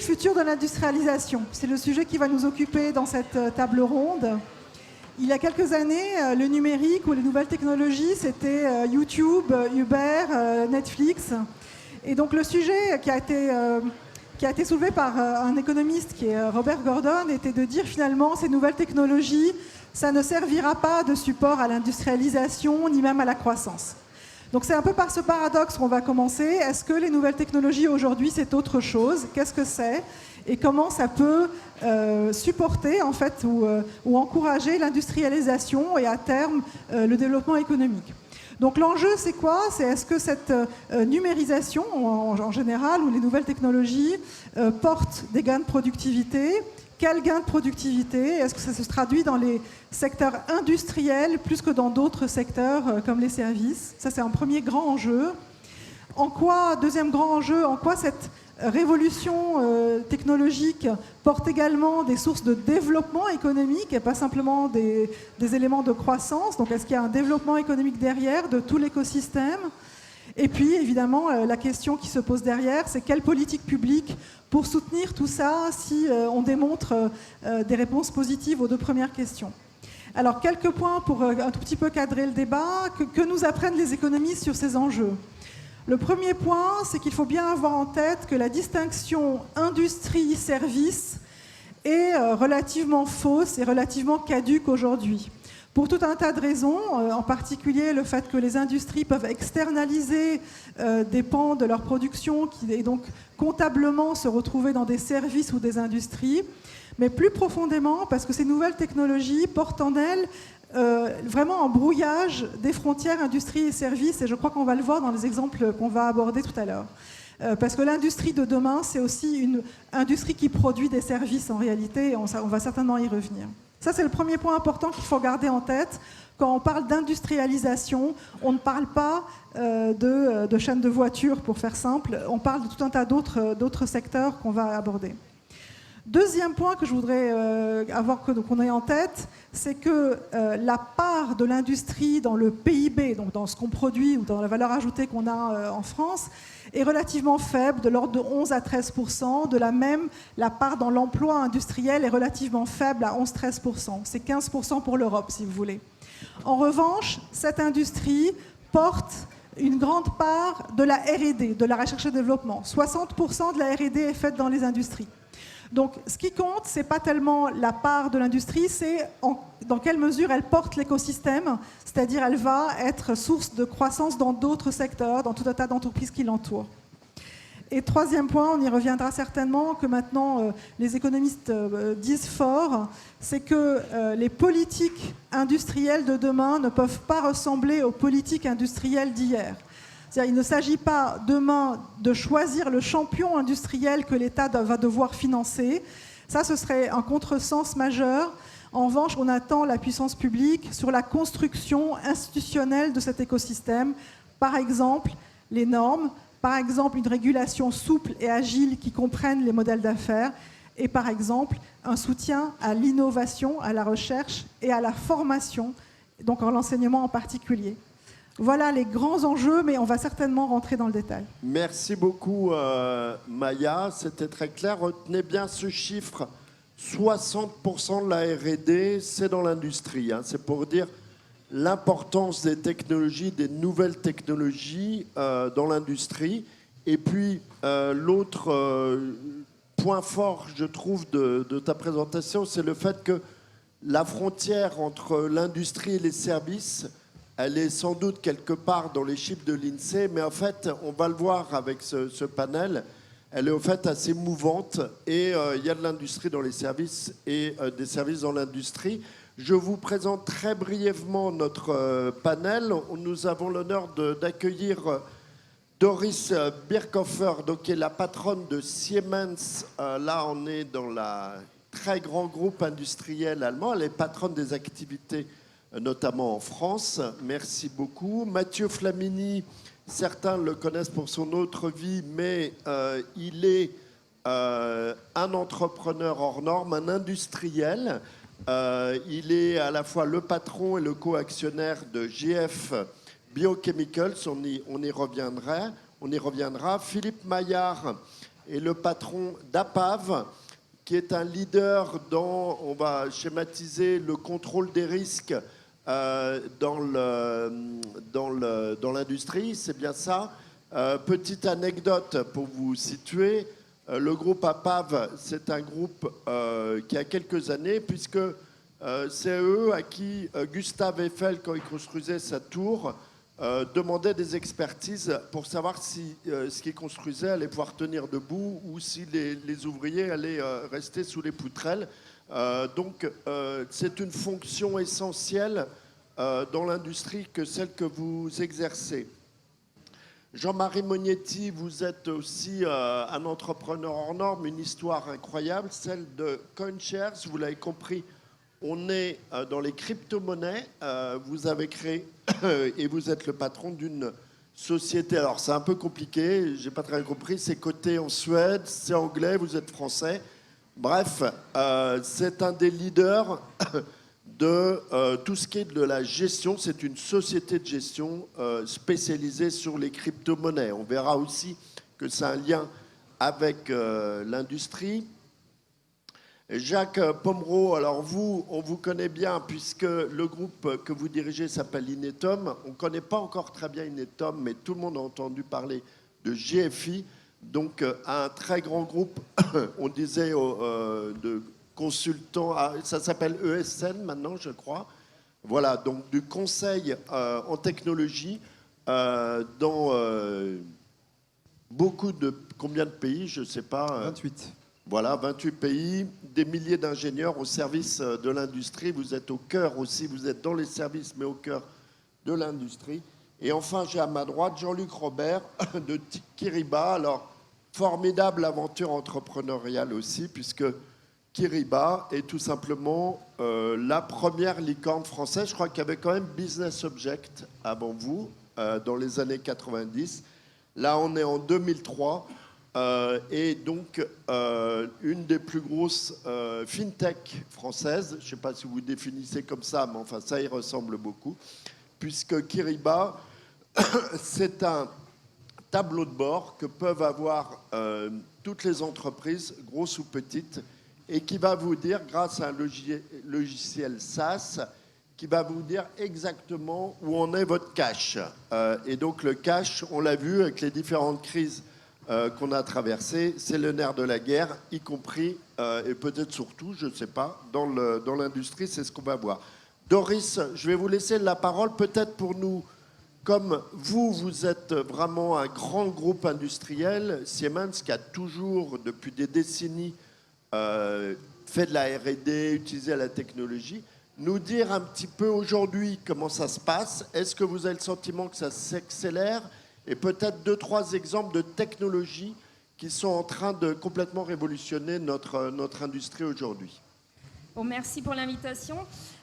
futur de l'industrialisation. C'est le sujet qui va nous occuper dans cette table ronde. Il y a quelques années, le numérique ou les nouvelles technologies, c'était YouTube, Uber, Netflix. Et donc le sujet qui a été soulevé par un économiste qui est Robert Gordon était de dire finalement ces nouvelles technologies, ça ne servira pas de support à l'industrialisation ni même à la croissance. Donc c'est un peu par ce paradoxe qu'on va commencer. Est-ce que les nouvelles technologies aujourd'hui c'est autre chose? Qu'est-ce que c'est? Et comment ça peut supporter en fait ou encourager l'industrialisation et à terme le développement économique? Donc l'enjeu c'est quoi? C'est est-ce que cette numérisation en général ou les nouvelles technologies portent des gains de productivité? Quels gains de productivité? Est-ce que ça se traduit dans les secteurs industriels plus que dans d'autres secteurs comme les services? Ça, c'est un premier grand enjeu. Deuxième grand enjeu, en quoi cette révolution technologique porte également des sources de développement économique et pas simplement des éléments de croissance? Donc, est-ce qu'il y a un développement économique derrière de tout l'écosystème? Et puis, évidemment, la question qui se pose derrière, c'est quelle politique publique pour soutenir tout ça si on démontre des réponses positives aux deux premières questions. Alors, quelques points pour un tout petit peu cadrer le débat. Que nous apprennent les économistes sur ces enjeux? Le premier point, c'est qu'il faut bien avoir en tête que la distinction industrie-service est relativement fausse et relativement caduque aujourd'hui. Pour tout un tas de raisons, en particulier le fait que les industries peuvent externaliser des pans de leur production et donc comptablement se retrouver dans des services ou des industries, mais plus profondément parce que ces nouvelles technologies portent en elles vraiment un brouillage des frontières industrie et services, et je crois qu'on va le voir dans les exemples qu'on va aborder tout à l'heure. Parce que l'industrie de demain, c'est aussi une industrie qui produit des services en réalité, et on va certainement y revenir. Ça, c'est le premier point important qu'il faut garder en tête. Quand on parle d'industrialisation, on ne parle pas de chaînes de voitures, pour faire simple. On parle de tout un tas d'autres secteurs qu'on va aborder. Deuxième point que je voudrais qu'on ait en tête, c'est que la part de l'industrie dans le PIB, donc dans ce qu'on produit ou dans la valeur ajoutée qu'on a en France, est relativement faible, de l'ordre de 11 à 13%. De la même, la part dans l'emploi industriel est relativement faible à 11-13%. C'est 15% pour l'Europe, si vous voulez. En revanche, cette industrie porte une grande part de la R&D, de la recherche et développement. 60% de la R&D est faite dans les industries. Donc, ce qui compte, ce n'est pas tellement la part de l'industrie, c'est dans quelle mesure elle porte l'écosystème, c'est-à-dire elle va être source de croissance dans d'autres secteurs, dans tout un tas d'entreprises qui l'entourent. Et troisième point, on y reviendra certainement, que maintenant les économistes disent fort, c'est que les politiques industrielles de demain ne peuvent pas ressembler aux politiques industrielles d'hier. C'est-à-dire, il ne s'agit pas demain de choisir le champion industriel que l'État va devoir financer. Ça, ce serait un contresens majeur. En revanche, on attend la puissance publique sur la construction institutionnelle de cet écosystème. Par exemple, les normes, par exemple, une régulation souple et agile qui comprenne les modèles d'affaires, et par exemple, un soutien à l'innovation, à la recherche et à la formation, donc en l'enseignement en particulier. Voilà les grands enjeux, mais on va certainement rentrer dans le détail. Merci beaucoup, Maya. C'était très clair. Retenez bien ce chiffre. 60% de la R&D, c'est dans l'industrie. Hein. C'est pour dire l'importance des technologies, des nouvelles technologies dans l'industrie. Et puis, l'autre point fort, je trouve, de ta présentation, c'est le fait que la frontière entre l'industrie et les services, elle est sans doute quelque part dans les chiffres de l'INSEE, mais en fait, on va le voir avec ce panel, elle est en fait assez mouvante et il y a de l'industrie dans les services et des services dans l'industrie. Je vous présente très brièvement notre panel. Nous avons l'honneur d'accueillir Doris Birkhofer, donc, qui est la patronne de Siemens. Là, on est dans le très grand groupe industriel allemand. Elle est patronne des activités notamment en France. Merci beaucoup. Mathieu Flamini, certains le connaissent pour son autre vie, mais il est un entrepreneur hors norme, un industriel. Il est à la fois le patron et le co-actionnaire de GF Biochemicals. On y reviendra. Philippe Maillard est le patron d'APAV, qui est un leader dans, on va schématiser, le contrôle des risques dans l'industrie, c'est bien ça. Petite anecdote pour vous situer, le groupe APAV, c'est un groupe qui a quelques années, puisque c'est eux à qui Gustave Eiffel, quand il construisait sa tour, demandait des expertises pour savoir si ce qu'il construisait allait pouvoir tenir debout ou si les ouvriers allaient rester sous les poutrelles. Donc c'est une fonction essentielle dans l'industrie que celle que vous exercez. Jean-Marie Mognetti, vous êtes aussi un entrepreneur hors norme, une histoire incroyable, celle de CoinShares, vous l'avez compris, on est dans les crypto-monnaies, vous avez créé et vous êtes le patron d'une société, alors c'est un peu compliqué, j'ai pas très compris, c'est coté en Suède, c'est anglais, vous êtes français, bref, c'est un des leaders de tout ce qui est de la gestion. C'est une société de gestion spécialisée sur les crypto-monnaies. On verra aussi que c'est un lien avec l'industrie. Jacques Pomereau, alors vous, on vous connaît bien puisque le groupe que vous dirigez s'appelle Inetum. On ne connaît pas encore très bien Inetum, mais tout le monde a entendu parler de GFI, donc un très grand groupe, on disait, de consultant, ça s'appelle ESN maintenant, je crois. Voilà, donc du conseil en technologie dans beaucoup de... Combien de pays, je ne sais pas. 28. Voilà, 28 pays, des milliers d'ingénieurs au service de l'industrie. Vous êtes au cœur aussi, vous êtes dans les services, mais au cœur de l'industrie. Et enfin, j'ai à ma droite Jean-Luc Robert de Kiriba. Alors, formidable aventure entrepreneuriale aussi, puisque Kiriba est tout simplement la première licorne française. Je crois qu'il y avait quand même Business Object avant vous, dans les années 90. Là, on est en 2003. Et donc, une des plus grosses fintech françaises. Je ne sais pas si vous définissez comme ça, mais enfin, ça y ressemble beaucoup. Puisque Kiriba, c'est un tableau de bord que peuvent avoir toutes les entreprises, grosses ou petites, et qui va vous dire, grâce à un logiciel SaaS, qui va vous dire exactement où en est votre cash. Et donc le cash, on l'a vu avec les différentes crises qu'on a traversées, c'est le nerf de la guerre, y compris, et peut-être surtout, je ne sais pas, dans l'industrie, c'est ce qu'on va voir. Doris, je vais vous laisser la parole, peut-être pour nous, comme vous êtes vraiment un grand groupe industriel, Siemens, qui a toujours, depuis des décennies, fait de la R&D, utilisé la technologie, nous dire un petit peu aujourd'hui comment ça se passe. Est-ce que vous avez le sentiment que ça s'accélère? Et peut-être 2-3 exemples de technologies qui sont en train de complètement révolutionner notre industrie aujourd'hui. Bon, merci pour l'invitation.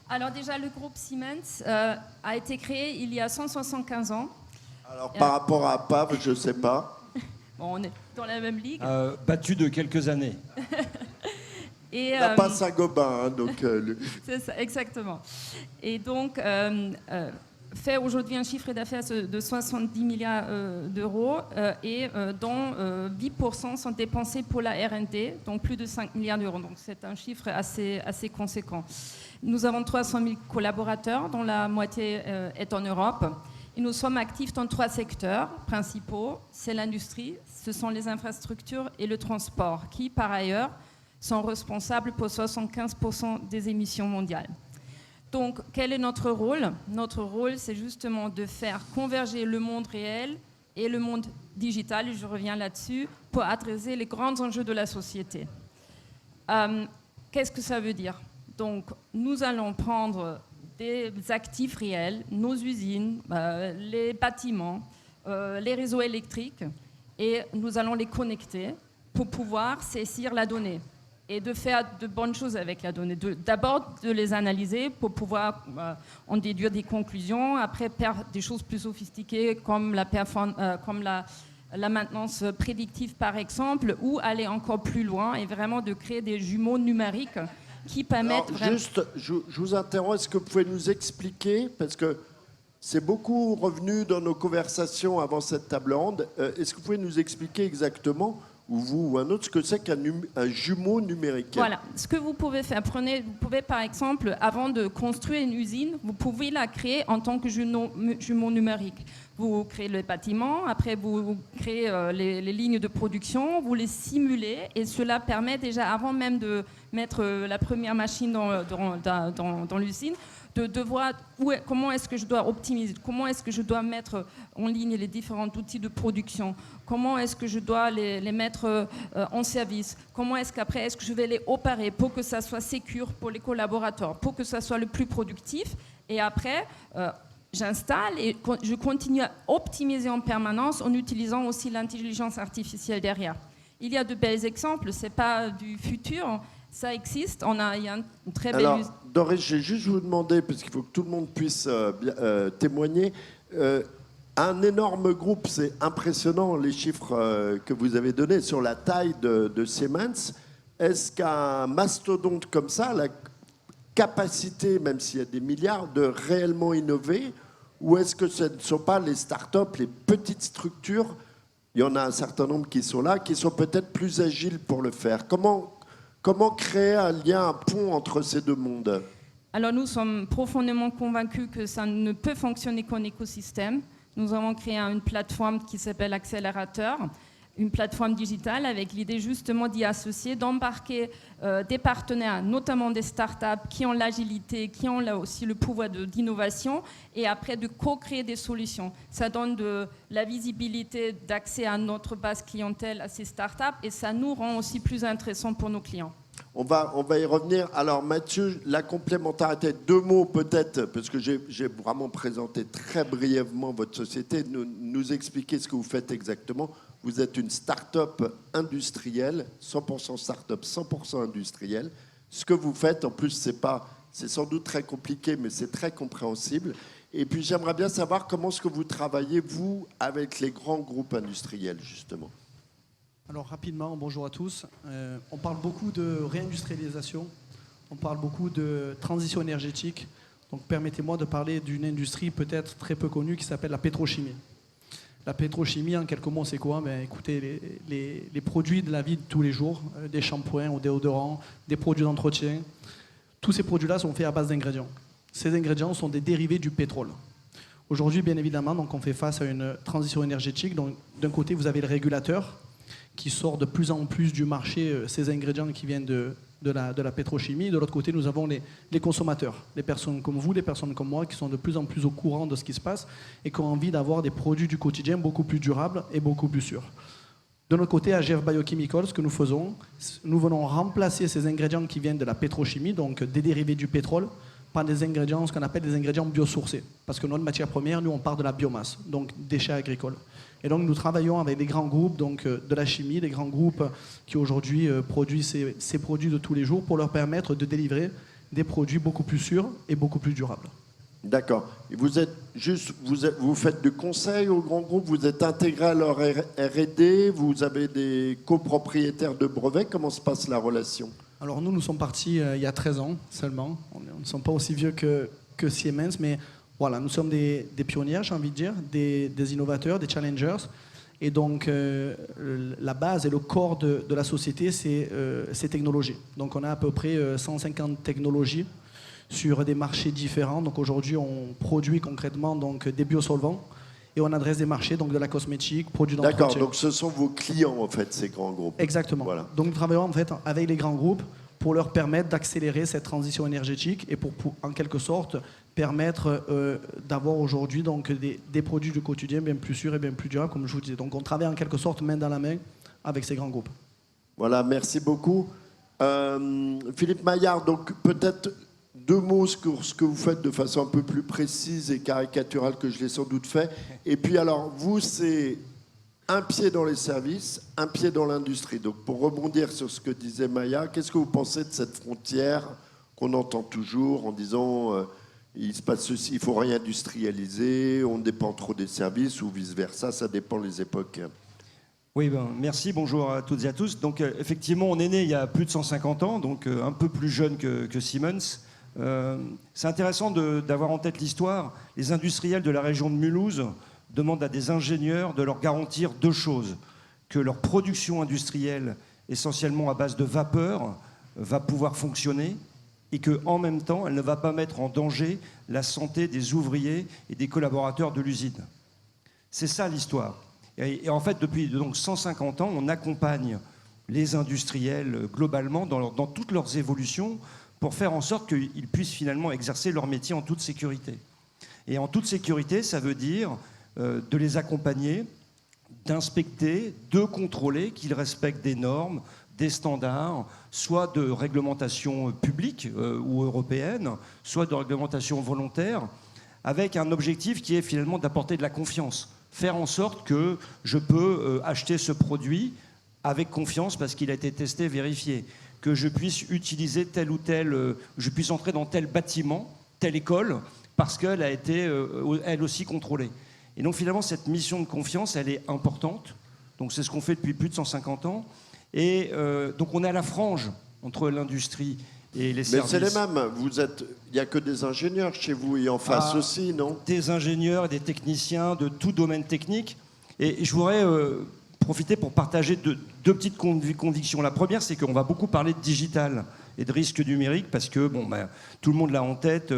Alors déjà, le groupe Siemens a été créé il y a 175 ans. Alors par rapport à APAV, je ne sais pas. Bon, on est dans la même ligue. Battu de quelques années. Et, on n'a pas Saint-Gobain, hein, donc... C'est ça, exactement. Et donc, fait aujourd'hui un chiffre d'affaires de 70 milliards d'euros et dont 10% sont dépensés pour la R&D, donc plus de 5 milliards d'euros. Donc c'est un chiffre assez conséquent. Nous avons 300 000 collaborateurs, dont la moitié est en Europe. Et nous sommes actifs dans 3 secteurs principaux. C'est l'industrie, ce sont les infrastructures et le transport, qui par ailleurs sont responsables pour 75% des émissions mondiales. Donc, quel est notre rôle? Notre rôle, c'est justement de faire converger le monde réel et le monde digital, et je reviens là-dessus, pour adresser les grands enjeux de la société. Qu'est-ce que ça veut dire? Donc, nous allons prendre des actifs réels, nos usines, les bâtiments, les réseaux électriques, et nous allons les connecter pour pouvoir saisir la donnée et de faire de bonnes choses avec la donnée. D'abord, de les analyser pour pouvoir en déduire des conclusions, après faire des choses plus sophistiquées comme la maintenance prédictive, par exemple, ou aller encore plus loin et vraiment de créer des jumeaux numériques qui permettent... Alors, juste, je vous interromps, est-ce que vous pouvez nous expliquer, parce que c'est beaucoup revenu dans nos conversations avant cette table ronde, est-ce que vous pouvez nous expliquer exactement ou vous ou un autre, ce que c'est qu'un jumeau numérique. Voilà, ce que vous pouvez faire, vous pouvez par exemple, avant de construire une usine, vous pouvez la créer en tant que jumeau numérique. Vous créez le bâtiment, après vous créez les lignes de production, vous les simulez, et cela permet déjà, avant même de mettre la première machine dans l'usine, de voir comment est-ce que je dois optimiser, comment est-ce que je dois mettre en ligne les différents outils de production, comment est-ce que je dois les mettre en service, comment est-ce qu'après est-ce que je vais les opérer pour que ça soit sécure pour les collaborateurs, pour que ça soit le plus productif, et après j'installe et je continue à optimiser en permanence en utilisant aussi l'intelligence artificielle derrière. Il y a de bels exemples, c'est pas du futur. Ça existe, il y a une très belle... Alors, Doris, je vais juste vous demander, parce qu'il faut que tout le monde puisse témoigner, un énorme groupe, c'est impressionnant les chiffres que vous avez donnés sur la taille de Siemens. Est-ce qu'un mastodonte comme ça a la capacité, même s'il y a des milliards, de réellement innover, ou est-ce que ce ne sont pas les startups, les petites structures, il y en a un certain nombre qui sont là, qui sont peut-être plus agiles pour le faire? Comment créer un lien, un pont entre ces deux mondes? Alors nous sommes profondément convaincus que ça ne peut fonctionner qu'en écosystème. Nous avons créé une plateforme qui s'appelle Accélérateur, une plateforme digitale avec l'idée justement d'y associer, d'embarquer des partenaires, notamment des startups qui ont l'agilité, qui ont là aussi le pouvoir d'innovation, et après de co-créer des solutions. Ça donne de la visibilité d'accès à notre base clientèle, à ces startups, et ça nous rend aussi plus intéressants pour nos clients. On va y revenir. Alors Mathieu, la complémentarité, 2 mots peut-être, parce que j'ai vraiment présenté très brièvement votre société, nous expliquer ce que vous faites exactement. Vous êtes une start-up industrielle, 100% start-up, 100% industrielle. Ce que vous faites, en plus, c'est sans doute très compliqué, mais c'est très compréhensible. Et puis j'aimerais bien savoir comment est-ce que vous travaillez, vous, avec les grands groupes industriels, justement. Alors rapidement, bonjour à tous. On parle beaucoup de réindustrialisation, on parle beaucoup de transition énergétique. Donc permettez-moi de parler d'une industrie peut-être très peu connue qui s'appelle la pétrochimie. La pétrochimie, en quelques mots, c'est quoi? Écoutez, les produits de la vie de tous les jours, des shampoings ou déodorants, des produits d'entretien, tous ces produits-là sont faits à base d'ingrédients. Ces ingrédients sont des dérivés du pétrole. Aujourd'hui, bien évidemment, donc on fait face à une transition énergétique. Donc, d'un côté, vous avez le régulateur qui sort de plus en plus du marché ces ingrédients qui viennent de la pétrochimie. De l'autre côté, nous avons les consommateurs, les personnes comme vous, les personnes comme moi, qui sont de plus en plus au courant de ce qui se passe et qui ont envie d'avoir des produits du quotidien beaucoup plus durables et beaucoup plus sûrs. De notre côté, à GF Biochemicals, ce que nous faisons, nous venons remplacer ces ingrédients qui viennent de la pétrochimie, donc des dérivés du pétrole, par des ingrédients, ce qu'on appelle des ingrédients biosourcés. Parce que notre matière première, nous, on part de la biomasse, donc déchets agricoles. Et donc, nous travaillons avec des grands groupes donc, de la chimie, des grands groupes qui aujourd'hui produisent ces produits de tous les jours pour leur permettre de délivrer des produits beaucoup plus sûrs et beaucoup plus durables. D'accord. Et vous faites du conseil aux grands groupes, vous êtes intégré à leur R&D, vous avez des copropriétaires de brevets. Comment se passe la relation? Alors nous sommes partis il y a 13 ans seulement. On ne sommes pas aussi vieux que Siemens, mais voilà, nous sommes des pionniers, j'ai envie de dire, des innovateurs, des challengers. Et donc la base et le corps de la société, c'est ces technologies. Donc on a à peu près 150 technologies sur des marchés différents. Donc aujourd'hui, on produit concrètement donc, des biosolvants et on adresse des marchés, donc de la cosmétique, produits d'entretien. D'accord, donc ce sont vos clients en fait, ces grands groupes. Exactement. Voilà. Donc nous travaillons en fait avec les grands groupes pour leur permettre d'accélérer cette transition énergétique et pour en quelque sorte permettre d'avoir aujourd'hui donc des produits du quotidien bien plus sûrs et bien plus durables, comme je vous disais. Donc on travaille en quelque sorte main dans la main avec ces grands groupes. Voilà, merci beaucoup. Philippe Maillard, donc peut-être 2 mots sur ce que vous faites de façon un peu plus précise et caricaturale que je l'ai sans doute fait. Et puis alors, vous, c'est un pied dans les services, un pied dans l'industrie. Donc pour rebondir sur ce que disait Maya, qu'est-ce que vous pensez de cette frontière qu'on entend toujours en disant il se passe ceci, il ne faut réindustrialiser, on dépend trop des services ou vice-versa, ça dépend les époques. Oui, merci, bonjour à toutes et à tous. Donc effectivement, on est né il y a plus de 150 ans, donc un peu plus jeune que Siemens. C'est intéressant d'avoir en tête l'histoire. Les industriels de la région de Mulhouse demandent à des ingénieurs de leur garantir 2 choses. que leur production industrielle, essentiellement à base de vapeur, va pouvoir fonctionner et qu'en même temps, elle ne va pas mettre en danger la santé des ouvriers et des collaborateurs de l'usine. C'est ça l'histoire. Et en fait, depuis donc 150 ans, on accompagne les industriels globalement dans toutes leurs évolutions pour faire en sorte qu'ils puissent finalement exercer leur métier en toute sécurité. Et en toute sécurité, ça veut dire de les accompagner, d'inspecter, de contrôler qu'ils respectent des normes, des standards, soit de réglementation publique ou européenne, soit de réglementation volontaire, avec un objectif qui est finalement d'apporter de la confiance. Faire en sorte que je peux acheter ce produit avec confiance parce qu'il a été testé, vérifié, que je puisse utiliser tel ou tel, je puisse entrer dans tel bâtiment, telle école, parce qu'elle a été elle aussi contrôlée. Et donc finalement, cette mission de confiance, elle est importante. Donc c'est ce qu'on fait depuis plus de 150 ans. Et donc on est à la frange entre l'industrie et les services. Mais c'est les mêmes. Il n'y a que des ingénieurs chez vous et en face aussi, non? Des ingénieurs et des techniciens de tout domaine technique. Et je voudrais profiter pour partager deux petites convictions. La première, c'est qu'on va beaucoup parler de digital et de risque numérique parce que tout le monde l'a en tête.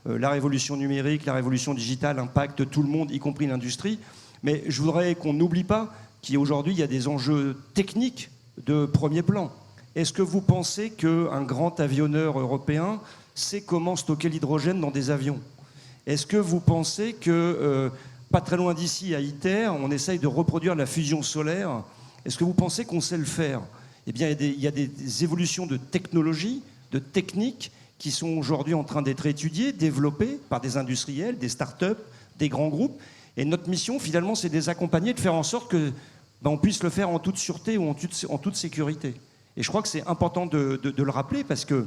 La révolution numérique, la révolution digitale impacte tout le monde, y compris l'industrie. Mais je voudrais qu'on n'oublie pas qu'aujourd'hui, il y a des enjeux techniques de premier plan. Est-ce que vous pensez qu'un grand avionneur européen sait comment stocker l'hydrogène dans des avions? Est-ce que vous pensez que, pas très loin d'ici, à ITER, on essaye de reproduire la fusion solaire? Est-ce que vous pensez qu'on sait le faire? Eh bien, il y a des évolutions de technologie, de techniques, qui sont aujourd'hui en train d'être étudiées, développées par des industriels, des start-up, des grands groupes. Et notre mission, finalement, c'est de les accompagner, de faire en sorte que on puisse le faire en toute sûreté ou en toute sécurité. Et je crois que c'est important de le rappeler parce que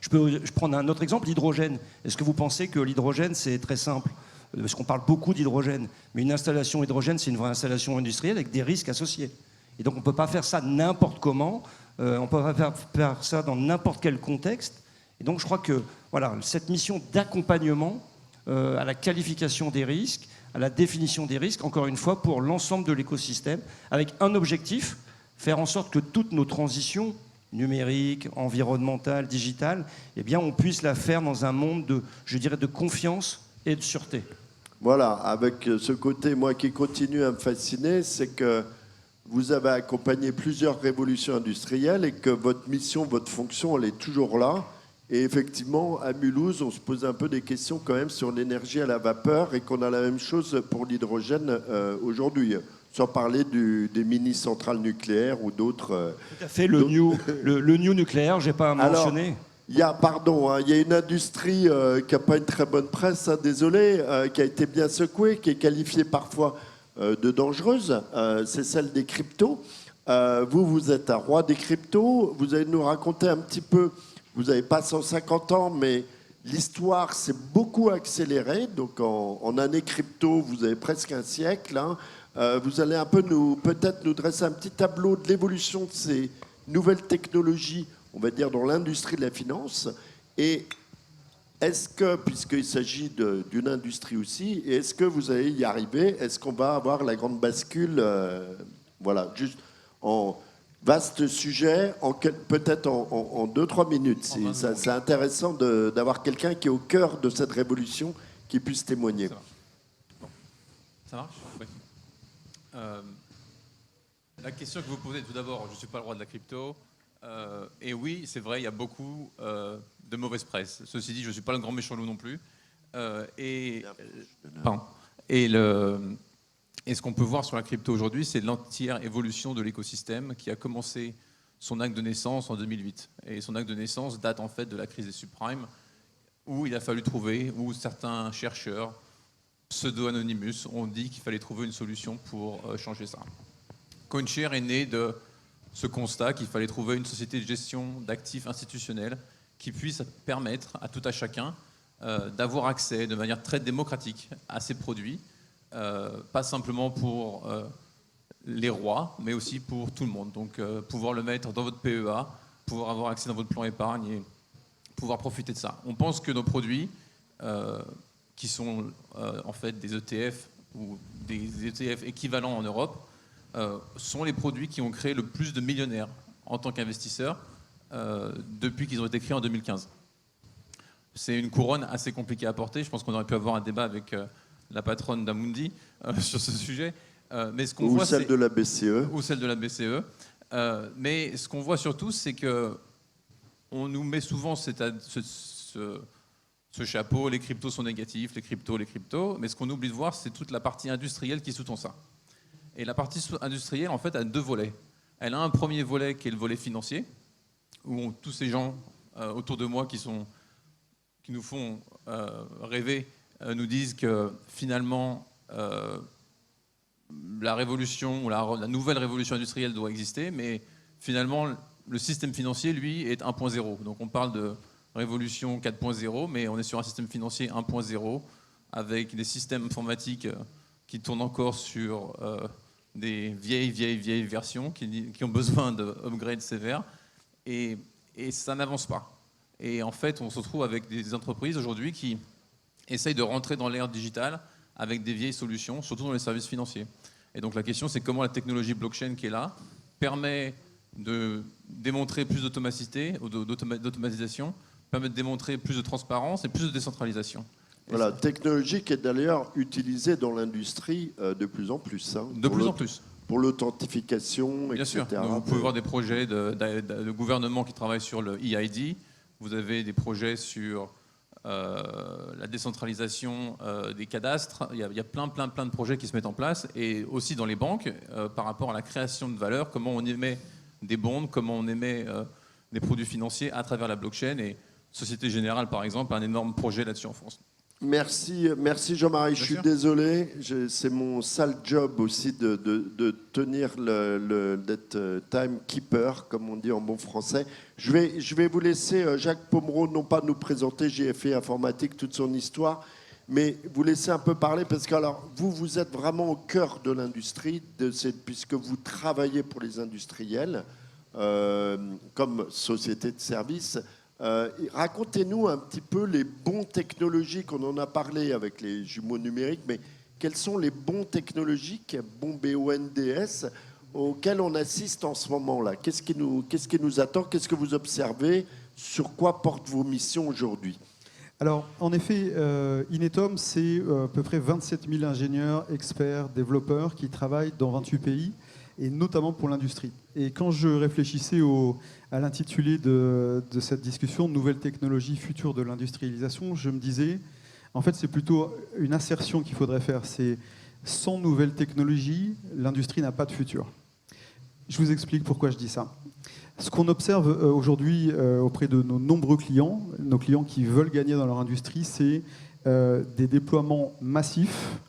je prends un autre exemple, l'hydrogène. Est-ce que vous pensez que l'hydrogène, c'est très simple? Parce qu'on parle beaucoup d'hydrogène. Mais une installation hydrogène, c'est une vraie installation industrielle avec des risques associés. Et donc on ne peut pas faire ça n'importe comment. On ne peut pas faire ça dans n'importe quel contexte. Et donc je crois que voilà, cette mission d'accompagnement à la qualification des risques, à la définition des risques, encore une fois, pour l'ensemble de l'écosystème, avec un objectif, faire en sorte que toutes nos transitions numériques, environnementales, digitales, eh bien, on puisse la faire dans un monde de confiance et de sûreté. Voilà, avec ce côté, moi, qui continue à me fasciner, c'est que vous avez accompagné plusieurs révolutions industrielles et que votre mission, votre fonction, elle est toujours là. Et effectivement, à Mulhouse, on se pose un peu des questions quand même sur l'énergie à la vapeur et qu'on a la même chose pour l'hydrogène aujourd'hui. Sans parler des mini-centrales nucléaires ou d'autres... Tout à fait, le new nucléaire, je n'ai pas à mentionner. Alors, il y a une industrie qui n'a pas une très bonne presse, désolé, qui a été bien secouée, qui est qualifiée parfois de dangereuse. C'est celle des cryptos. Vous êtes un roi des cryptos. Vous allez nous raconter un petit peu... Vous n'avez pas 150 ans, mais l'histoire s'est beaucoup accélérée. Donc en année crypto, vous avez presque un siècle. Hein. Vous allez un peu peut-être nous dresser un petit tableau de l'évolution de ces nouvelles technologies, on va dire, dans l'industrie de la finance. Et est-ce que, puisqu'il s'agit d'une industrie aussi, est-ce que vous allez y arriver? Est-ce qu'on va avoir la grande bascule? Voilà, juste en... Vaste sujet, peut-être en 2-3 minutes. C'est intéressant d'avoir quelqu'un qui est au cœur de cette révolution qui puisse témoigner. Ça marche? Oui. La question que vous posez, tout d'abord, je ne suis pas le roi de la crypto. Et oui, c'est vrai, il y a beaucoup de mauvaise presse. Ceci dit, je ne suis pas le grand méchant loup non plus. Et ce qu'on peut voir sur la crypto aujourd'hui, c'est l'entière évolution de l'écosystème qui a commencé son acte de naissance en 2008. Et son acte de naissance date en fait de la crise des subprimes, où il a fallu trouver, où certains chercheurs, pseudo-anonymous, ont dit qu'il fallait trouver une solution pour changer ça. CoinShare est né de ce constat qu'il fallait trouver une société de gestion d'actifs institutionnels qui puisse permettre à tout à chacun d'avoir accès de manière très démocratique à ces produits, pas simplement pour les rois, mais aussi pour tout le monde. Donc pouvoir le mettre dans votre PEA, pouvoir avoir accès dans votre plan épargne et pouvoir profiter de ça. On pense que nos produits, qui sont en fait des ETF ou des ETF équivalents en Europe, sont les produits qui ont créé le plus de millionnaires en tant qu'investisseurs depuis qu'ils ont été créés en 2015. C'est une couronne assez compliquée à porter. Je pense qu'on aurait pu avoir un débat avec la patronne d'Amundi sur ce sujet. Mais ce qu'on voit, celle de la BCE. Ou celle de la BCE. Mais ce qu'on voit surtout, c'est que on nous met souvent ce chapeau, les cryptos sont négatifs, les cryptos. Mais ce qu'on oublie de voir, c'est toute la partie industrielle qui sous-tend ça. Et la partie industrielle, en fait, a 2 volets. Elle a un premier volet qui est le volet financier, où tous ces gens autour de moi qui nous font rêver nous disent que finalement la révolution ou la nouvelle révolution industrielle doit exister, mais finalement le système financier, lui, est 1.0. Donc on parle de révolution 4.0, mais on est sur un système financier 1.0 avec des systèmes informatiques qui tournent encore sur des vieilles versions qui ont besoin d'upgrades sévères et ça n'avance pas. Et en fait, on se retrouve avec des entreprises aujourd'hui qui essayent de rentrer dans l'ère digitale avec des vieilles solutions, surtout dans les services financiers. Et donc la question, c'est comment la technologie blockchain qui est là permet de démontrer plus d'automatisation, permet de démontrer plus de transparence et plus de décentralisation. Voilà, technologie qui est d'ailleurs utilisée dans l'industrie de plus en plus. Hein, de plus en plus. Pour l'authentification, Bien etc. sûr. Vous pouvez voir des projets de gouvernement qui travaillent sur le EID. Vous avez des projets sur la décentralisation des cadastres. Il y a plein de projets qui se mettent en place. Et aussi dans les banques, par rapport à la création de valeur, comment on émet des bonds, comment on émet des produits financiers à travers la blockchain. Et Société Générale, par exemple, a un énorme projet là-dessus en France. Merci Jean-Marie. Je suis désolé, c'est mon sale job aussi de tenir d'être timekeeper, comme on dit en bon français. Je vais vous laisser Jacques Pomereau, non pas nous présenter JFE Informatique, toute son histoire, mais vous laisser un peu parler, parce que alors, vous êtes vraiment au cœur de l'industrie, puisque vous travaillez pour les industriels, comme société de services. Racontez-nous un petit peu les bons technologiques, on en a parlé avec les jumeaux numériques, mais quels sont les bons technologiques, bons BONDS, auxquels on assiste en ce moment-là? Qu'est-ce qui nous attend? Qu'est-ce que vous observez? Sur quoi portent vos missions aujourd'hui? Alors, en effet, Inetom, c'est à peu près 27 000 ingénieurs, experts, développeurs qui travaillent dans 28 pays, et notamment pour l'industrie. Et quand je réfléchissais à l'intitulé de cette discussion, Nouvelles technologies futures de l'industrialisation, je me disais, en fait, c'est plutôt une assertion qu'il faudrait faire. C'est sans nouvelles technologies, l'industrie n'a pas de futur. Je vous explique pourquoi je dis ça. Ce qu'on observe aujourd'hui auprès de nos nombreux clients, nos clients qui veulent gagner dans leur industrie, c'est des déploiements massifs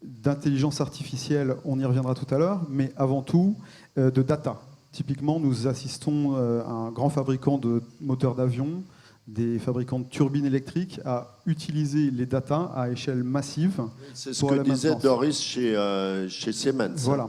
d'intelligence artificielle, on y reviendra tout à l'heure, mais avant tout de data. Typiquement, nous assistons à un grand fabricant de moteurs d'avion, des fabricants de turbines électriques, à utiliser les data à échelle massive. C'est ce que disait Doris chez Siemens. Voilà.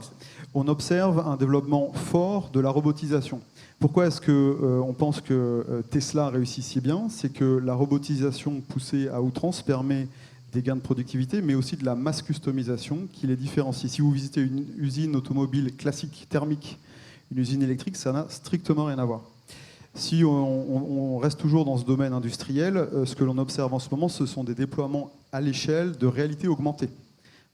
On observe un développement fort de la robotisation. Pourquoi est-ce qu'on pense que Tesla réussit si bien? C'est que la robotisation poussée à outrance permet des gains de productivité, mais aussi de la mass customisation qui les différencie. Si vous visitez une usine automobile classique, thermique, une usine électrique, ça n'a strictement rien à voir. Si on reste toujours dans ce domaine industriel, ce que l'on observe en ce moment, ce sont des déploiements à l'échelle de réalité augmentée.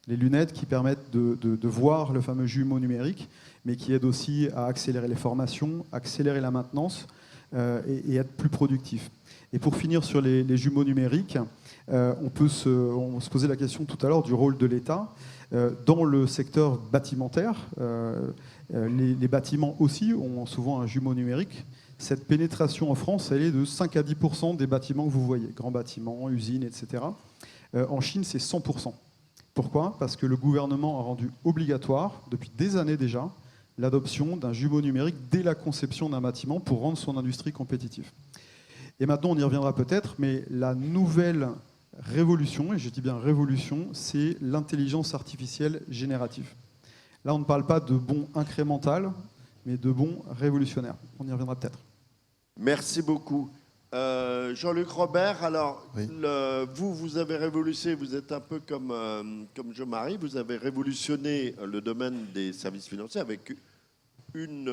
Les lunettes qui permettent de voir le fameux jumeau numérique, mais qui aident aussi à accélérer les formations, accélérer la maintenance et être plus productif. Et pour finir sur les jumeaux numériques, on se posait la question tout à l'heure du rôle de l'État. Dans le secteur bâtimentaire, les bâtiments aussi ont souvent un jumeau numérique. Cette pénétration en France, elle est de 5 à 10% des bâtiments que vous voyez, grands bâtiments, usines, etc. En Chine, c'est 100%. Pourquoi? Parce que le gouvernement a rendu obligatoire, depuis des années déjà, l'adoption d'un jumeau numérique dès la conception d'un bâtiment pour rendre son industrie compétitive. Et maintenant, on y reviendra peut-être, mais la nouvelle révolution, et je dis bien révolution, c'est l'intelligence artificielle générative. Là, on ne parle pas de bond incrémental, mais de bond révolutionnaire. On y reviendra peut-être. Merci beaucoup. Jean-Luc Robert, alors Oui. vous avez révolutionné, vous êtes un peu comme Jean-Marie, vous avez révolutionné le domaine des services financiers avec une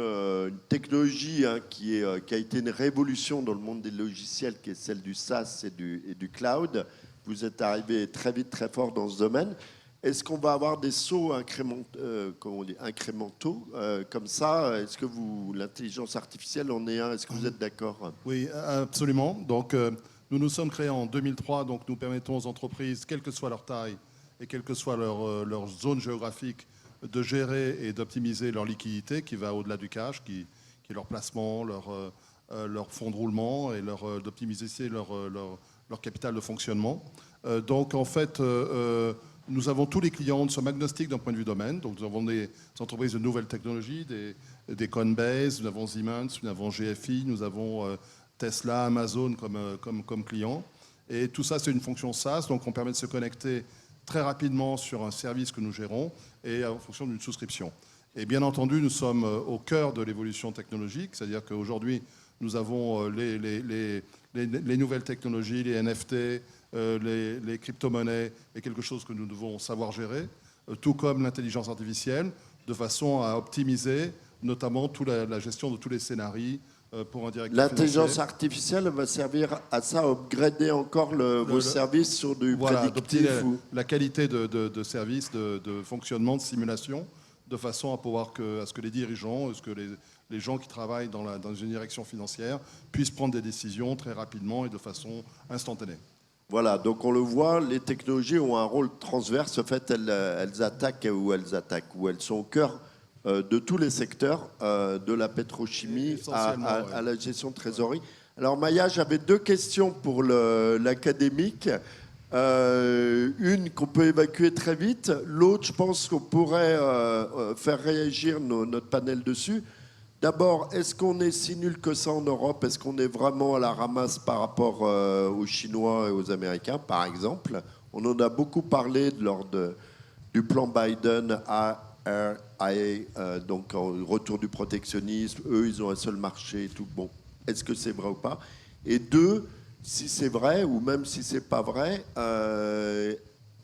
technologie qui a été une révolution dans le monde des logiciels, qui est celle du SaaS et du cloud. Vous êtes arrivé très vite, très fort dans ce domaine. Est-ce qu'on va avoir des sauts incrémentaux comme ça? Est-ce que l'intelligence artificielle en est un? Est-ce que vous êtes d'accord? Oui, absolument. Donc, nous nous sommes créés en 2003, donc nous permettons aux entreprises, quelle que soit leur taille et quelle que soit leur zone géographique, de gérer et d'optimiser leur liquidité qui va au-delà du cash, qui est leur placement, leur fonds de roulement et d'optimiser leur capital de fonctionnement. Donc, en fait, nous avons tous les clients, nous sommes agnostiques d'un point de vue domaine. Donc, nous avons des entreprises de nouvelles technologies, des Coinbase, nous avons Siemens, nous avons GFI, nous avons Tesla, Amazon comme clients. Et tout ça, c'est une fonction SaaS. Donc, on permet de se connecter très rapidement sur un service que nous gérons et en fonction d'une souscription. Et bien entendu, nous sommes au cœur de l'évolution technologique. C'est-à-dire qu'aujourd'hui, nous avons les nouvelles technologies, les NFT, les crypto-monnaies est quelque chose que nous devons savoir gérer, tout comme l'intelligence artificielle, de façon à optimiser notamment la gestion de tous les scénarios pour un directeur L'intelligence financier. artificielle va servir à ça, à upgrader encore vos services sur du prédictif la qualité de service, de fonctionnement, de simulation, de façon à pouvoir à ce que les dirigeants, à ce que les gens qui travaillent dans une direction financière puissent prendre des décisions très rapidement et de façon instantanée. Voilà, donc on le voit, les technologies ont un rôle transverse. En fait, elles attaquent, ou elles sont au cœur de tous les secteurs, de la pétrochimie à la gestion de trésorerie. Alors Maya, j'avais deux questions pour l'académique. Une qu'on peut évacuer très vite. L'autre, je pense qu'on pourrait faire réagir notre panel dessus. D'abord, est-ce qu'on est si nul que ça en Europe? Est-ce qu'on est vraiment à la ramasse par rapport aux Chinois et aux Américains, par exemple? On en a beaucoup parlé lors du plan Biden donc en retour du protectionnisme. Eux, ils ont un seul marché et tout. Bon, est-ce que c'est vrai ou pas? Et deux, si c'est vrai, ou même si c'est pas vrai,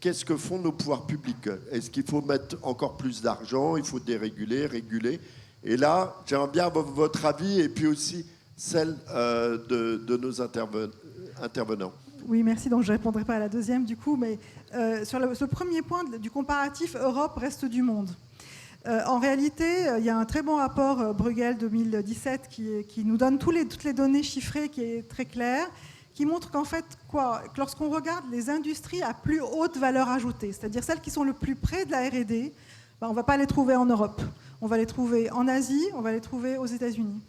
qu'est-ce que font nos pouvoirs publics? Est-ce qu'il faut mettre encore plus d'argent? Il faut déréguler, réguler? Et là, j'aimerais bien avoir votre avis et puis aussi celle de nos intervenants. Oui, merci. Donc, je ne répondrai pas à la deuxième, du coup. Mais sur le premier point du comparatif Europe-Reste du monde. En réalité, il y a un très bon rapport Bruegel 2017 qui nous donne toutes les données chiffrées, qui est très clair, qui montre qu'en fait, que lorsqu'on regarde les industries à plus haute valeur ajoutée, c'est-à-dire celles qui sont le plus près de la R&D, on ne va pas les trouver en Europe. On va les trouver en Asie, on va les trouver aux États-Unis.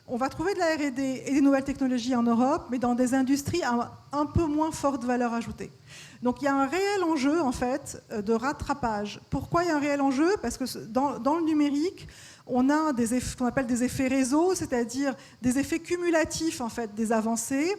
On va trouver de la R&D et des nouvelles technologies en Europe, mais dans des industries à un peu moins forte valeur ajoutée. Donc il y a un réel enjeu, en fait, de rattrapage. Pourquoi il y a un réel enjeu? Parce que dans le numérique, on a ce qu'on appelle des effets réseau, c'est-à-dire des effets cumulatifs, en fait, des avancées.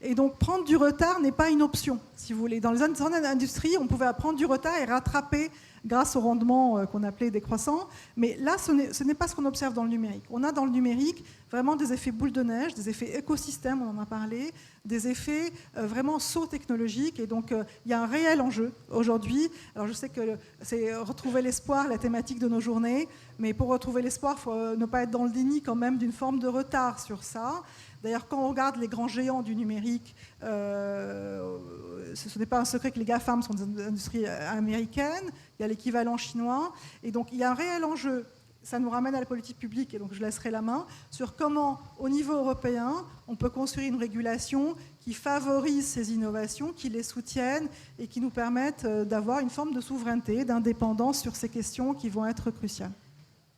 Et donc prendre du retard n'est pas une option, si vous voulez. Dans les industries, on pouvait prendre du retard et rattraper grâce au rendement qu'on appelait décroissant. Mais là, ce n'est pas ce qu'on observe dans le numérique. On a dans le numérique vraiment des effets boule de neige, des effets écosystèmes, on en a parlé, des effets vraiment sauts technologiques. Et donc, il y a un réel enjeu aujourd'hui. Alors, je sais que c'est retrouver l'espoir, la thématique de nos journées. Mais pour retrouver l'espoir, il faut ne pas être dans le déni quand même d'une forme de retard sur ça. D'ailleurs, quand on regarde les grands géants du numérique, ce n'est pas un secret que les GAFAM sont des industries américaines, il y a l'équivalent chinois, et donc il y a un réel enjeu, ça nous ramène à la politique publique, et donc je laisserai la main, sur comment, au niveau européen, on peut construire une régulation qui favorise ces innovations, qui les soutiennent, et qui nous permettent d'avoir une forme de souveraineté, d'indépendance sur ces questions qui vont être cruciales.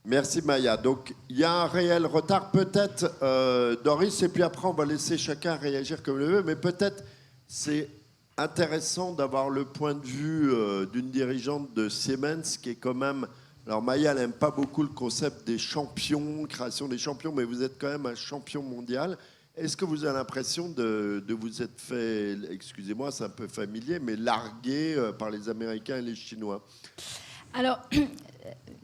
Merci Maya. Donc il y a un réel retard, peut-être Doris, et puis après on va laisser chacun réagir comme il veut, mais peut-être c'est intéressant d'avoir le point de vue d'une dirigeante de Siemens qui est quand même... Alors Maya n'aime pas beaucoup le concept des champions, création des champions, mais vous êtes quand même un champion mondial. Est-ce que vous avez l'impression de vous être fait, excusez-moi c'est un peu familier, mais larguer par les Américains et les Chinois? Alors,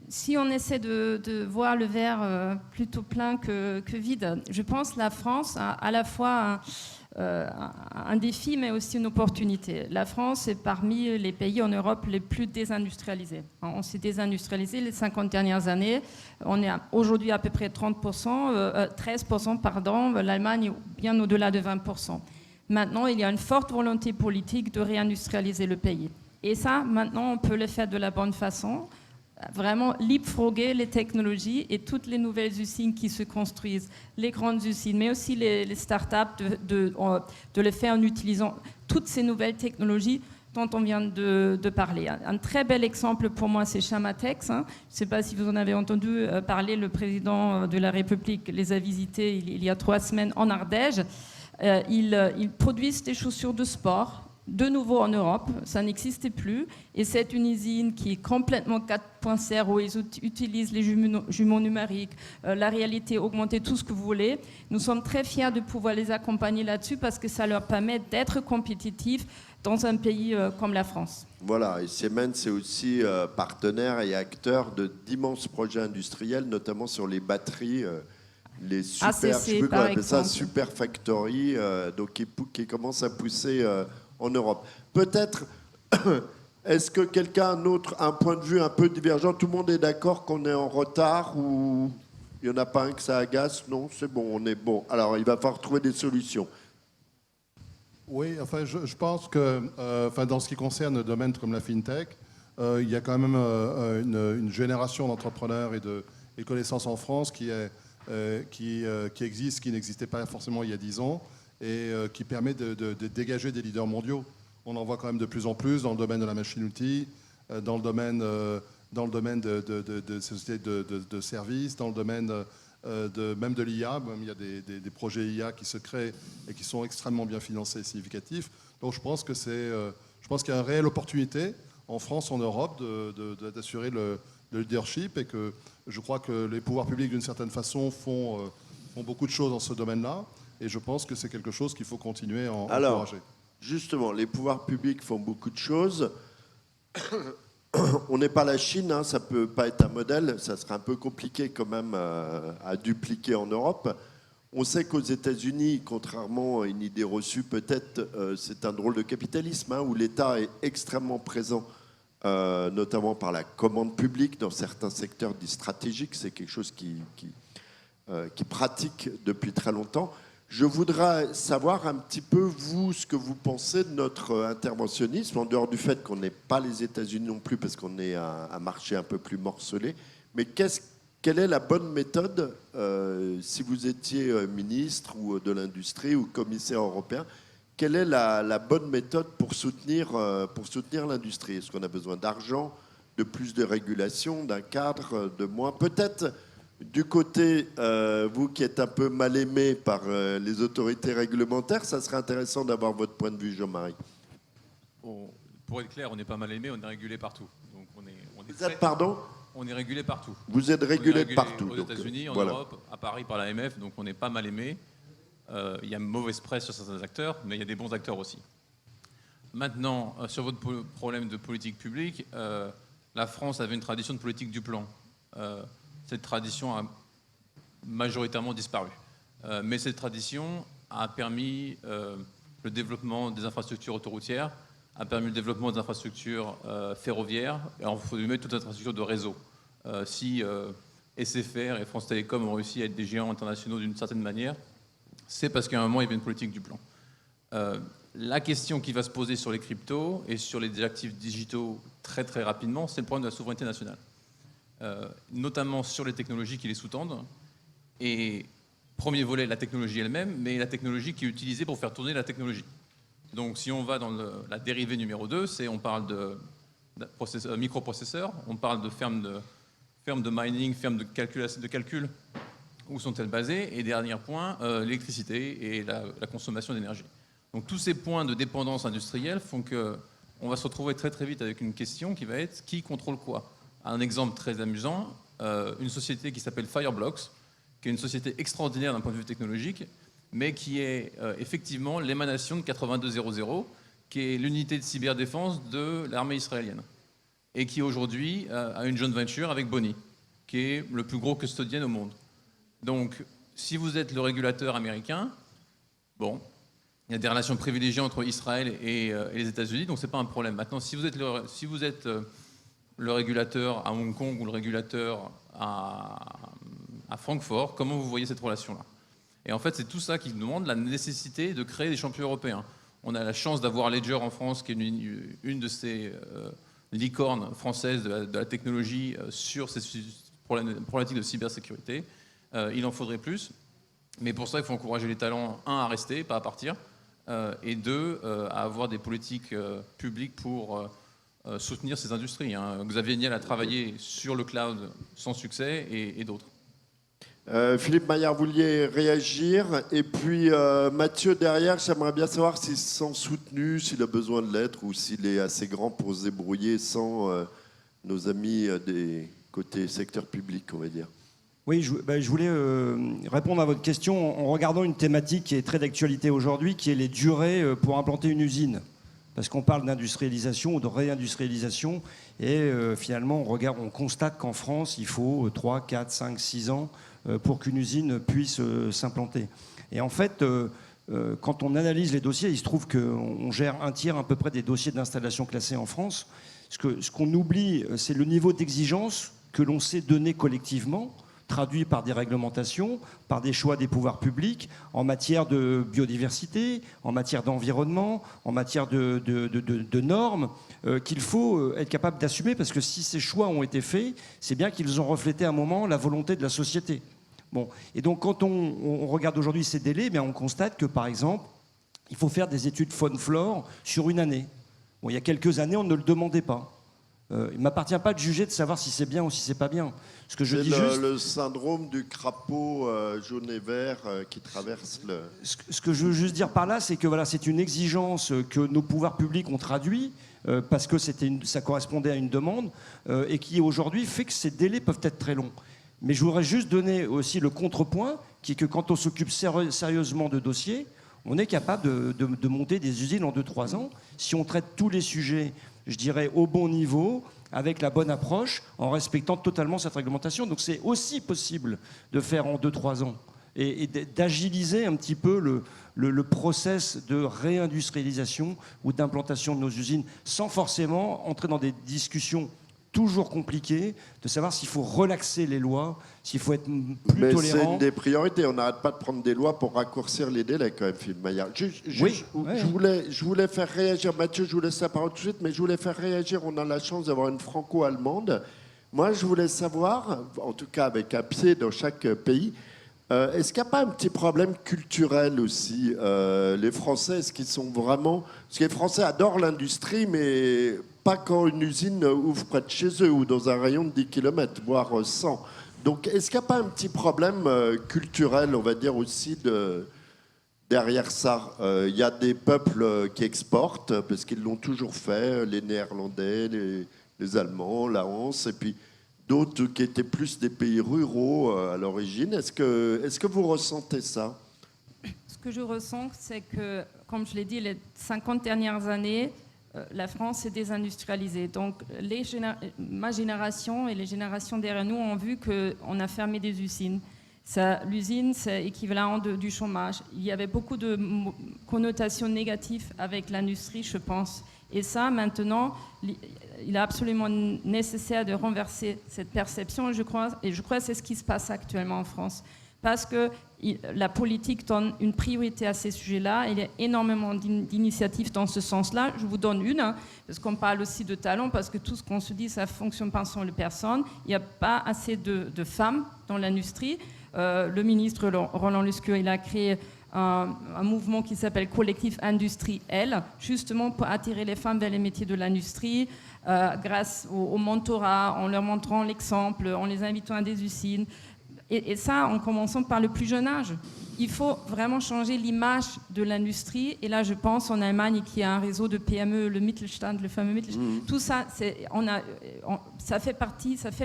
si on essaie de voir le verre plutôt plein que vide, je pense que la France a à la fois un défi, mais aussi une opportunité. La France est parmi les pays en Europe les plus désindustrialisés. On s'est désindustrialisé les 50 dernières années. On est aujourd'hui à peu près 13%, pardon. L'Allemagne bien au-delà de 20%. Maintenant, il y a une forte volonté politique de réindustrialiser le pays. Et ça, maintenant, on peut le faire de la bonne façon. Vraiment leapfroguer les technologies et toutes les nouvelles usines qui se construisent, les grandes usines, mais aussi les startups, de le faire en utilisant toutes ces nouvelles technologies dont on vient de parler. Un très bel exemple pour moi, c'est Chamatex. Je ne sais pas si vous en avez entendu parler, le président de la République les a visités il y a 3 semaines en Ardèche. Ils produisent des chaussures de sport, de nouveau en Europe, ça n'existait plus, et c'est une usine qui est complètement 4.0, où ils utilisent les jumeaux numériques, la réalité augmentée, tout ce que vous voulez. Nous sommes très fiers de pouvoir les accompagner là-dessus parce que ça leur permet d'être compétitifs dans un pays comme la France. Voilà, et Siemens c'est aussi partenaire et acteur d'immenses projets industriels, notamment sur les batteries. Les super, ACC, je sais plus par quoi, ça, exemple. Super Factory, donc qui commence à pousser en Europe. Peut-être, est-ce que quelqu'un a un point de vue un peu divergent? Tout le monde est d'accord qu'on est en retard ou il n'y en a pas un que ça agace? Non, c'est bon, on est bon. Alors, il va falloir trouver des solutions. Oui, enfin, je pense que dans ce qui concerne le domaine comme la FinTech, il y a quand même une génération d'entrepreneurs et de connaissances en France qui existe, qui n'existait pas forcément il y a 10 ans, et qui permet de dégager des leaders mondiaux. On en voit quand même de plus en plus dans le domaine de la machine-outil, dans le domaine de sociétés de services, dans le domaine même de l'IA. Il y a des projets IA qui se créent et qui sont extrêmement bien financés et significatifs. Donc je pense qu'il y a une réelle opportunité en France, en Europe, d'assurer le leadership, et que je crois que les pouvoirs publics, d'une certaine façon, font beaucoup de choses dans ce domaine-là. Et je pense que c'est quelque chose qu'il faut continuer à encourager. Alors, justement, les pouvoirs publics font beaucoup de choses. On n'est pas la Chine, hein, ça ne peut pas être un modèle, ça serait un peu compliqué quand même à dupliquer en Europe. On sait qu'aux États-Unis, contrairement à une idée reçue, peut-être c'est un drôle de capitalisme, hein, où l'État est extrêmement présent, notamment par la commande publique dans certains secteurs dits stratégiques. C'est quelque chose qui pratique depuis très longtemps. Je voudrais savoir un petit peu, vous, ce que vous pensez de notre interventionnisme, en dehors du fait qu'on n'est pas les États-Unis non plus, parce qu'on est un marché un peu plus morcelé. Mais quelle est la bonne méthode, si vous étiez ministre ou de l'industrie ou commissaire européen, quelle est la bonne méthode pour soutenir l'industrie? Est-ce qu'on a besoin d'argent, de plus de régulation, d'un cadre, de moins? Peut-être du côté, vous qui êtes un peu mal aimé par les autorités réglementaires, ça serait intéressant d'avoir votre point de vue, Jean-Marie. Pour être clair, on n'est pas mal aimé, on est régulé partout. Donc Vous êtes, pardon? On est régulé partout. Vous êtes régulé partout. Aux États-Unis, en voilà. Europe, à Paris par l'AMF, donc on n'est pas mal aimé. Il y a une mauvaise presse sur certains acteurs, mais il y a des bons acteurs aussi. Maintenant, sur votre problème de politique publique, la France avait une tradition de politique du plan. Cette tradition a majoritairement disparu. Mais cette tradition a permis le développement des infrastructures autoroutières, a permis le développement des infrastructures ferroviaires, et il faut mettre toute l'infrastructure de réseau. Si SFR et France Télécom ont réussi à être des géants internationaux d'une certaine manière, c'est parce qu'à un moment, il y avait une politique du plan. La question qui va se poser sur les cryptos et sur les actifs digitaux très très rapidement, c'est le problème de la souveraineté nationale. Notamment sur les technologies qui les sous-tendent. Et premier volet, la technologie elle-même, mais la technologie qui est utilisée pour faire tourner la technologie. Donc si on va dans la dérivée numéro 2, on parle de microprocesseurs, on parle de fermes de mining, fermes de calcul. Où sont-elles basées? Et dernier point, l'électricité et la consommation d'énergie. Donc tous ces points de dépendance industrielle font qu'on va se retrouver très très vite avec une question qui va être qui contrôle quoi? Un exemple très amusant, une société qui s'appelle Fireblocks, qui est une société extraordinaire d'un point de vue technologique, mais qui est effectivement l'émanation de 8200, qui est l'unité de cyberdéfense de l'armée israélienne, et qui aujourd'hui a une joint venture avec Bonnie, qui est le plus gros custodien au monde. Donc, si vous êtes le régulateur américain, bon, il y a des relations privilégiées entre Israël et les États-Unis, donc ce n'est pas un problème. Maintenant, si vous êtes le régulateur à Hong Kong ou le régulateur à Francfort, comment vous voyez cette relation-là? Et en fait, c'est tout ça qui demande la nécessité de créer des champions européens. On a la chance d'avoir Ledger en France, qui est une de ces licornes françaises de la technologie sur ces problématiques de cybersécurité. Il en faudrait plus. Mais pour ça, il faut encourager les talents, un, à rester, pas à partir, et deux, à avoir des politiques publiques pour soutenir ces industries. Xavier Niel a travaillé sur le cloud sans succès et d'autres. Philippe Maillard, vous vouliez réagir. Et puis Mathieu, derrière, j'aimerais bien savoir s'il se sent soutenu, s'il a besoin de l'être ou s'il est assez grand pour se débrouiller sans nos amis des côtés secteur public, on va dire. Oui, je voulais répondre à votre question en regardant une thématique qui est très d'actualité aujourd'hui, qui est les durées pour implanter une usine. Parce qu'on parle d'industrialisation ou de réindustrialisation, et finalement, on constate qu'en France, il faut 3, 4, 5, 6 ans pour qu'une usine puisse s'implanter. Et en fait, quand on analyse les dossiers, il se trouve qu'on gère un tiers à peu près des dossiers d'installation classés en France. Ce qu'on oublie, c'est le niveau d'exigence que l'on sait donner collectivement, traduit par des réglementations, par des choix des pouvoirs publics, en matière de biodiversité, en matière d'environnement, en matière de normes, qu'il faut être capable d'assumer, parce que si ces choix ont été faits, c'est bien qu'ils ont reflété à un moment la volonté de la société. Bon. Et donc quand on regarde aujourd'hui ces délais, on constate que, par exemple, il faut faire des études faune-flore sur une année. Bon, il y a quelques années, on ne le demandait pas. Il ne m'appartient pas de juger, de savoir si c'est bien ou si c'est pas bien. Ce que je dis juste, le syndrome du crapaud jaune et vert qui traverse le... Ce que je veux juste dire par là, c'est que voilà, c'est une exigence que nos pouvoirs publics ont traduit parce que ça correspondait à une demande et qui aujourd'hui fait que ces délais peuvent être très longs. Mais je voudrais juste donner aussi le contrepoint, qui est que quand on s'occupe sérieusement de dossiers, on est capable de monter des usines en 2-3 ans si on traite tous les sujets, je dirais, au bon niveau, avec la bonne approche, en respectant totalement cette réglementation. Donc c'est aussi possible de faire en 2-3 ans et d'agiliser un petit peu le process de réindustrialisation ou d'implantation de nos usines, sans forcément entrer dans des discussions toujours compliquées, de savoir s'il faut relaxer les lois, s'il faut être plus tolérant. Mais c'est une des priorités. On n'arrête pas de prendre des lois pour raccourcir les délais, quand même, Philippe Maillard. Je voulais faire réagir, Mathieu, je vous laisse la parole tout de suite, mais je voulais faire réagir. On a la chance d'avoir une franco-allemande. Moi, je voulais savoir, en tout cas avec un pied dans chaque pays, est-ce qu'il n'y a pas un petit problème culturel aussi? Les Français, est-ce qu'ils sont vraiment... Parce que les Français adorent l'industrie, mais pas quand une usine ouvre près de chez eux ou dans un rayon de 10 km, voire 100. Donc, est-ce qu'il n'y a pas un petit problème culturel, on va dire, aussi derrière ça? Il y a des peuples qui exportent, parce qu'ils l'ont toujours fait, les Néerlandais, les Allemands, la Hanse, et puis d'autres qui étaient plus des pays ruraux à l'origine. Est-ce que vous ressentez ça? Ce que je ressens, c'est que, comme je l'ai dit, les 50 dernières années, la France s'est désindustrialisée. Donc, ma génération et les générations derrière nous ont vu qu'on a fermé des usines. L'usine, c'est équivalent du chômage. Il y avait beaucoup de connotations négatives avec l'industrie, je pense. Et ça, maintenant, il est absolument nécessaire de renverser cette perception, je crois, et je crois que c'est ce qui se passe actuellement en France. Parce que la politique donne une priorité à ces sujets-là. Il y a énormément d'initiatives dans ce sens-là. Je vous donne une, parce qu'on parle aussi de talent, parce que tout ce qu'on se dit, ça ne fonctionne pas sans les personnes. Il n'y a pas assez de femmes dans l'industrie. Le ministre Roland Lescure, il a créé un mouvement qui s'appelle Collectif Industrie L, justement pour attirer les femmes vers les métiers de l'industrie, grâce au mentorat, en leur montrant l'exemple, en les invitant à des usines. Et ça, en commençant par le plus jeune âge. Il faut vraiment changer l'image de l'industrie. Et là, je pense en Allemagne, qui a un réseau de PME, le Mittelstand, le fameux Mittelstand. Tout ça, ça fait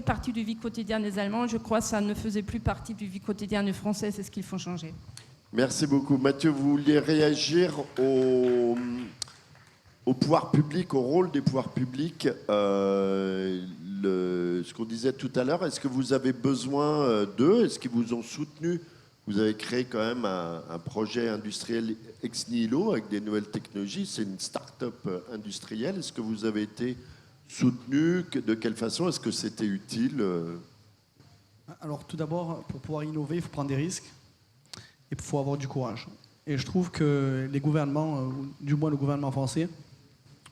partie du vie quotidienne des Allemands. Je crois que ça ne faisait plus partie du vie quotidienne des Français. C'est ce qu'il faut changer. Merci beaucoup. Mathieu, vous vouliez réagir au pouvoir public, au rôle des pouvoirs publics, ce qu'on disait tout à l'heure. Est-ce que vous avez besoin d'eux? Est-ce qu'ils vous ont soutenu vous avez créé quand même un projet industriel ex nihilo avec des nouvelles technologies. C'est une start-up industrielle. Est-ce que vous avez été soutenu? De quelle façon? Est-ce que c'était utile? Alors tout d'abord, pour pouvoir innover, il faut prendre des risques et il faut avoir du courage. Et je trouve que les gouvernements, du moins le gouvernement français,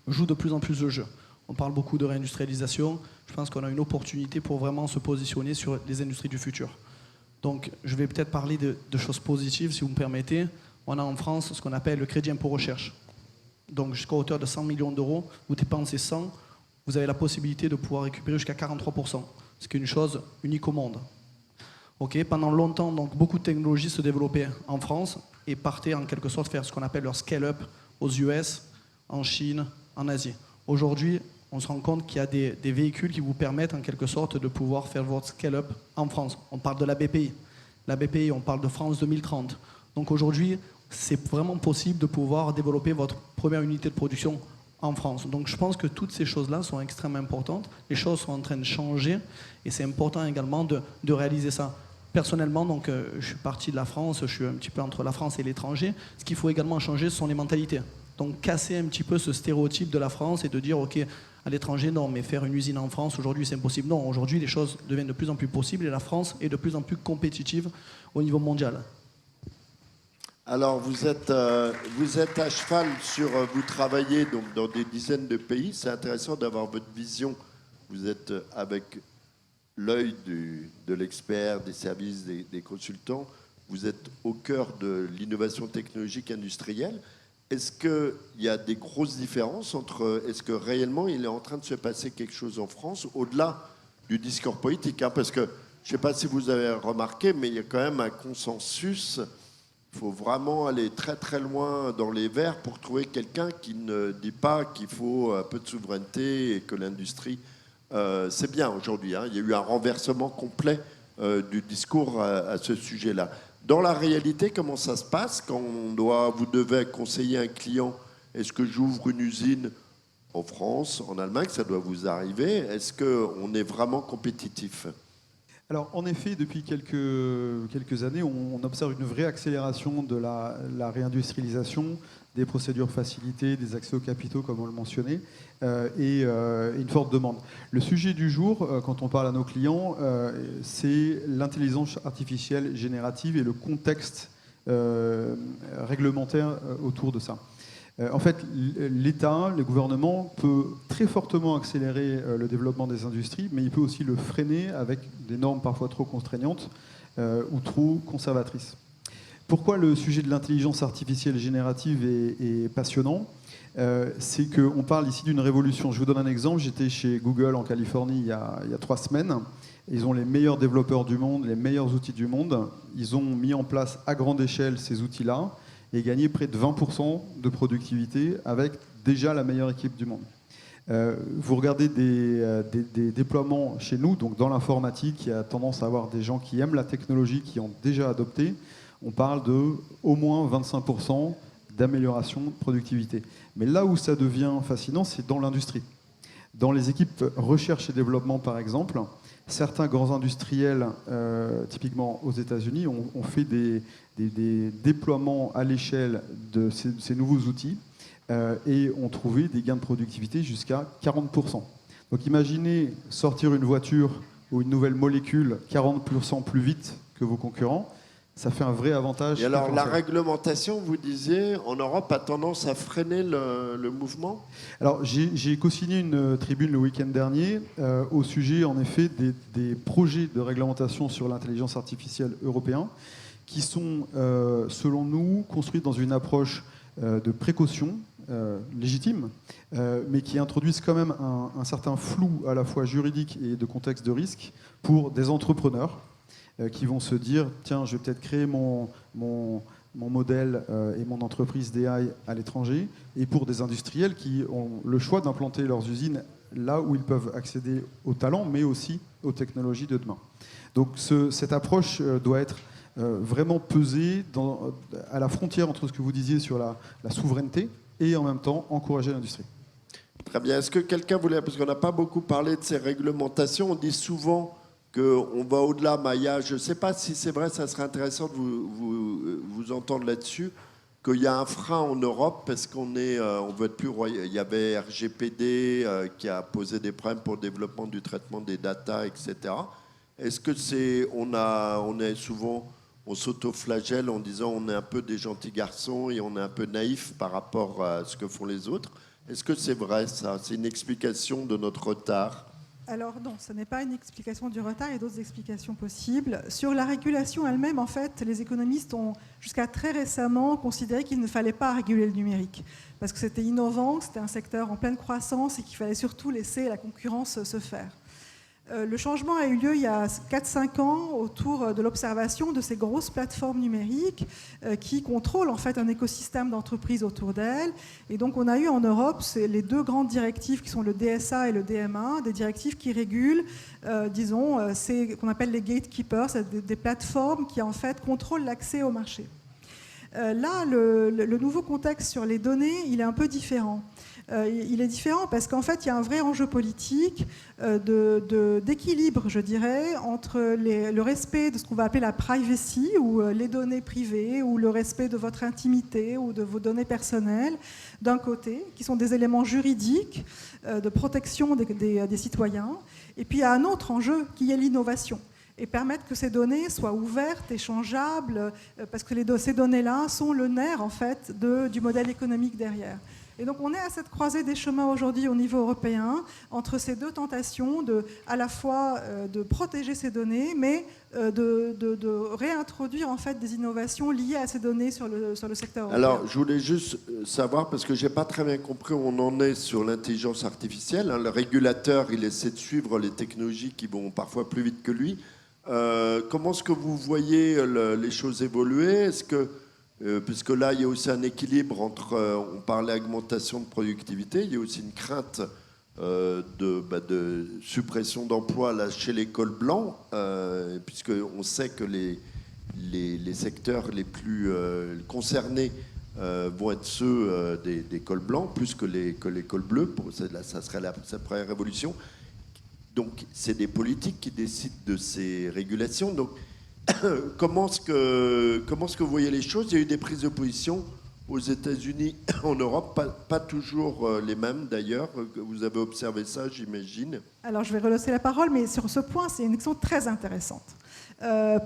joue de plus en plus le jeu. On parle beaucoup de réindustrialisation. Je pense qu'on a une opportunité pour vraiment se positionner sur les industries du futur. Donc, je vais peut-être parler de choses positives, si vous me permettez. On a en France ce qu'on appelle le crédit impôt recherche. Donc, jusqu'à hauteur de 100 millions d'euros, vous dépensez 100, vous avez la possibilité de pouvoir récupérer jusqu'à 43%, ce qui est une chose unique au monde. Okay, pendant longtemps, donc, beaucoup de technologies se développaient en France et partaient en quelque sorte faire ce qu'on appelle leur scale-up aux US, en Chine, en Asie. Aujourd'hui, on se rend compte qu'il y a des véhicules qui vous permettent en quelque sorte de pouvoir faire votre scale-up en France. On parle de la BPI. La BPI, on parle de France 2030. Donc aujourd'hui, c'est vraiment possible de pouvoir développer votre première unité de production en France. Donc je pense que toutes ces choses-là sont extrêmement importantes. Les choses sont en train de changer et c'est important également de réaliser ça. Personnellement, donc, je suis parti de la France, je suis un petit peu entre la France et l'étranger. Ce qu'il faut également changer, ce sont les mentalités. Donc casser un petit peu ce stéréotype de la France et de dire, ok, à l'étranger, non, mais faire une usine en France, aujourd'hui, c'est impossible. Non, aujourd'hui, les choses deviennent de plus en plus possibles et la France est de plus en plus compétitive au niveau mondial. Alors, vous êtes à cheval sur... Vous travaillez donc dans des dizaines de pays. C'est intéressant d'avoir votre vision. Vous êtes avec l'œil de l'expert, des services, des consultants. Vous êtes au cœur de l'innovation technologique industrielle. Est-ce qu'il y a des grosses différences entre... Est-ce que réellement, il est en train de se passer quelque chose en France, au-delà du discours politique, hein, parce que, je ne sais pas si vous avez remarqué, mais il y a quand même un consensus. Il faut vraiment aller très très loin dans les verts pour trouver quelqu'un qui ne dit pas qu'il faut un peu de souveraineté et que l'industrie... c'est bien aujourd'hui, hein. Il y a eu un renversement complet du discours à ce sujet-là. Dans la réalité, comment ça se passe quand vous devez conseiller un client? Est-ce que j'ouvre une usine en France, en Allemagne? Ça doit vous arriver. Est-ce qu'on est vraiment compétitif? Alors, en effet, depuis quelques années, on observe une vraie accélération de la réindustrialisation, des procédures facilitées, des accès aux capitaux, comme on le mentionnait, et une forte demande. Le sujet du jour, quand on parle à nos clients, c'est l'intelligence artificielle générative et le contexte réglementaire autour de ça. En fait, l'État, le gouvernement peut très fortement accélérer le développement des industries, mais il peut aussi le freiner avec des normes parfois trop contraignantes ou trop conservatrices. Pourquoi le sujet de l'intelligence artificielle générative est passionnant? C'est qu'on parle ici d'une révolution. Je vous donne un exemple. J'étais chez Google en Californie il y a 3 semaines. Ils ont les meilleurs développeurs du monde, les meilleurs outils du monde. Ils ont mis en place à grande échelle ces outils-là et gagné près de 20% de productivité avec déjà la meilleure équipe du monde. Vous regardez des déploiements chez nous, donc dans l'informatique, il y a tendance à avoir des gens qui aiment la technologie, qui ont déjà adopté. On parle de au moins 25% d'amélioration de productivité. Mais là où ça devient fascinant, c'est dans l'industrie. Dans les équipes recherche et développement, par exemple, certains grands industriels, typiquement aux États-Unis, ont fait des déploiements à l'échelle de ces nouveaux outils et ont trouvé des gains de productivité jusqu'à 40%. Donc imaginez sortir une voiture ou une nouvelle molécule 40% plus vite que vos concurrents. Ça fait un vrai avantage. Et alors, la réglementation, vous disiez, en Europe, a tendance à freiner le mouvement? Alors, j'ai co-signé une tribune le week-end dernier au sujet, en effet, des projets de réglementation sur l'intelligence artificielle européens qui sont, selon nous, construits dans une approche de précaution légitime, mais qui introduisent quand même un certain flou à la fois juridique et de contexte de risque pour des entrepreneurs qui vont se dire, tiens, je vais peut-être créer mon modèle et mon entreprise d'AI à l'étranger, et pour des industriels qui ont le choix d'implanter leurs usines là où ils peuvent accéder aux talents, mais aussi aux technologies de demain. Donc cette approche doit être vraiment pesée à la frontière entre ce que vous disiez sur la souveraineté et en même temps encourager l'industrie. Très bien. Est-ce que quelqu'un voulait, parce qu'on n'a pas beaucoup parlé de ces réglementations, on dit souvent qu'on va au-delà, Maya. Je ne sais pas si c'est vrai, ça serait intéressant de vous entendre là-dessus, qu'il y a un frein en Europe parce on veut être plus royal. Il y avait RGPD qui a posé des problèmes pour le développement du traitement des data, etc. Est-ce que on s'auto-flagelle en disant on est un peu des gentils garçons et on est un peu naïf par rapport à ce que font les autres? Est-ce que c'est vrai ça? C'est une explication de notre retard? Alors non, ce n'est pas une explication du retard, il y a d'autres explications possibles. Sur la régulation elle-même, en fait, les économistes ont jusqu'à très récemment considéré qu'il ne fallait pas réguler le numérique, parce que c'était innovant, c'était un secteur en pleine croissance et qu'il fallait surtout laisser la concurrence se faire. Le changement a eu lieu il y a 4-5 ans autour de l'observation de ces grosses plateformes numériques qui contrôlent en fait un écosystème d'entreprises autour d'elles. Et donc on a eu en Europe les deux grandes directives qui sont le DSA et le DMA, des directives qui régulent, c'est qu'on appelle les gatekeepers, des plateformes qui en fait contrôlent l'accès au marché. Là, le nouveau contexte sur les données, il est un peu différent. Il est différent parce qu'en fait, il y a un vrai enjeu politique d'équilibre, je dirais, entre le respect de ce qu'on va appeler la privacy, ou les données privées, ou le respect de votre intimité, ou de vos données personnelles, d'un côté, qui sont des éléments juridiques de protection des citoyens, et puis il y a un autre enjeu qui est l'innovation, et permettre que ces données soient ouvertes, échangeables, parce que ces données-là sont le nerf, en fait, du modèle économique derrière. Et donc on est à cette croisée des chemins aujourd'hui au niveau européen, entre ces deux tentations à la fois de protéger ces données, mais de réintroduire en fait des innovations liées à ces données sur le secteur européen. Alors, je voulais juste savoir, parce que je n'ai pas très bien compris où on en est sur l'intelligence artificielle. Le régulateur, il essaie de suivre les technologies qui vont parfois plus vite que lui. Comment est-ce que vous voyez les choses évoluer? Est-ce que puisque là, il y a aussi un équilibre entre, on parlait augmentation de productivité, il y a aussi une crainte de suppression d'emplois là, chez les cols blancs, puisqu'on sait que les secteurs les plus concernés vont être ceux des cols blancs, plus que les cols bleus. Ça serait sa première révolution. Donc, c'est des politiques qui décident de ces régulations. Donc, comment est-ce que vous voyez les choses? Il y a eu des prises de position aux États-Unis, en Europe, pas toujours les mêmes d'ailleurs. Vous avez observé ça, j'imagine. Alors je vais relancer la parole, mais sur ce point, c'est une question très intéressante.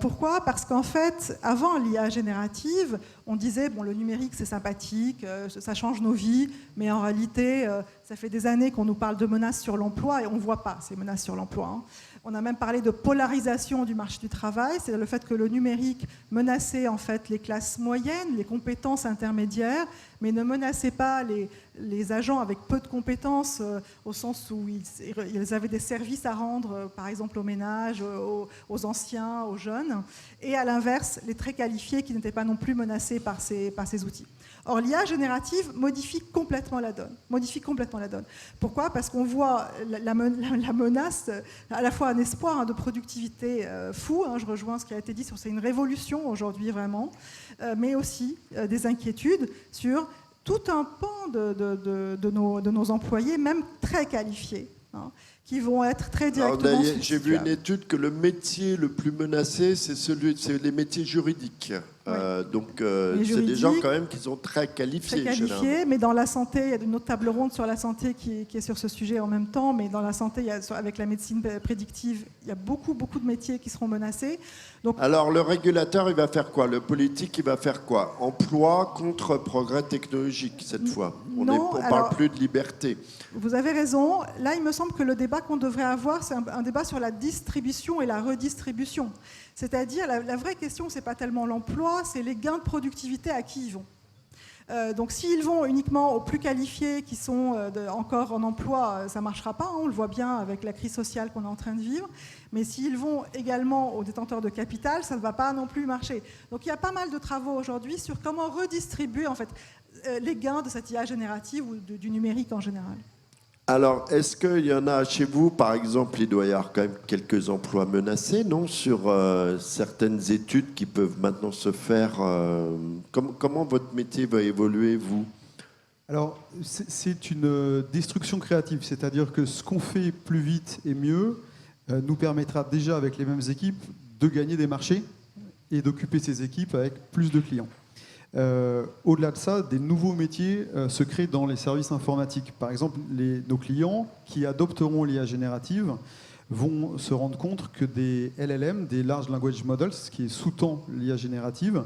Pourquoi? Parce qu'en fait, avant l'IA générative, on disait bon, le numérique c'est sympathique, ça change nos vies, mais en réalité, ça fait des années qu'on nous parle de menaces sur l'emploi et on ne voit pas ces menaces sur l'emploi. Hein. On a même parlé de polarisation du marché du travail, c'est le fait que le numérique menaçait en fait les classes moyennes, les compétences intermédiaires, mais ne menaçait pas les agents avec peu de compétences, au sens où ils avaient des services à rendre, par exemple aux ménages, aux anciens, aux jeunes, et à l'inverse, les très qualifiés qui n'étaient pas non plus menacés par ces outils. Or, l'IA générative modifie complètement la donne. Pourquoi? Parce qu'on voit la menace, à la fois un espoir de productivité fou, je rejoins ce qui a été dit, c'est une révolution aujourd'hui vraiment, mais aussi des inquiétudes sur tout un pan de nos employés, même très qualifiés, qui vont être très directement... J'ai vu une étude que le métier le plus menacé, c'est les métiers juridiques. Oui. Donc, c'est des gens quand même qui sont très qualifiés. Très qualifiés, mais dans la santé, il y a une autre table ronde sur la santé qui est sur ce sujet en même temps, mais dans la santé, avec la médecine prédictive, il y a beaucoup de métiers qui seront menacés. Donc, alors, le régulateur, il va faire quoi? Le politique, il va faire quoi? Emploi contre progrès technologique, cette fois. On ne parle plus de liberté. Vous avez raison. Là, il me semble que le débat qu'on devrait avoir, c'est un débat sur la distribution et la redistribution. C'est-à-dire, la vraie question, ce n'est pas tellement l'emploi, c'est les gains de productivité à qui ils vont. Donc s'ils vont uniquement aux plus qualifiés qui sont encore en emploi, ça ne marchera pas, on le voit bien avec la crise sociale qu'on est en train de vivre. Mais s'ils vont également aux détenteurs de capital, ça ne va pas non plus marcher. Donc il y a pas mal de travaux aujourd'hui sur comment redistribuer en fait, les gains de cette IA générative ou du numérique en général. Alors, est-ce qu'il y en a chez vous, par exemple, il doit y avoir quand même quelques emplois menacés, non, sur certaines études qui peuvent maintenant se faire. Comment votre métier va évoluer, vous? Alors, c'est une destruction créative, c'est-à-dire que ce qu'on fait plus vite et mieux nous permettra déjà avec les mêmes équipes de gagner des marchés et d'occuper ces équipes avec plus de clients. Au-delà de ça, des nouveaux métiers se créent dans les services informatiques. Par exemple, nos clients qui adopteront l'IA générative vont se rendre compte que des LLM, des Large Language Models, ce qui sous-tend l'IA générative,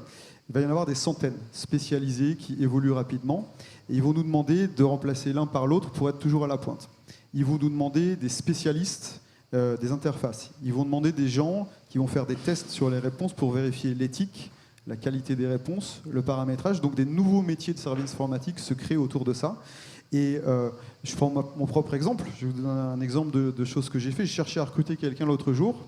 il va y en avoir des centaines spécialisés qui évoluent rapidement. Et ils vont nous demander de remplacer l'un par l'autre pour être toujours à la pointe. Ils vont nous demander des spécialistes des interfaces. Ils vont demander des gens qui vont faire des tests sur les réponses pour vérifier l'éthique, la qualité des réponses, le paramétrage. Donc des nouveaux métiers de service informatique se créent autour de ça. Et je prends mon propre exemple. Je vais vous donner un exemple de choses que j'ai fait. Je cherchais à recruter quelqu'un l'autre jour.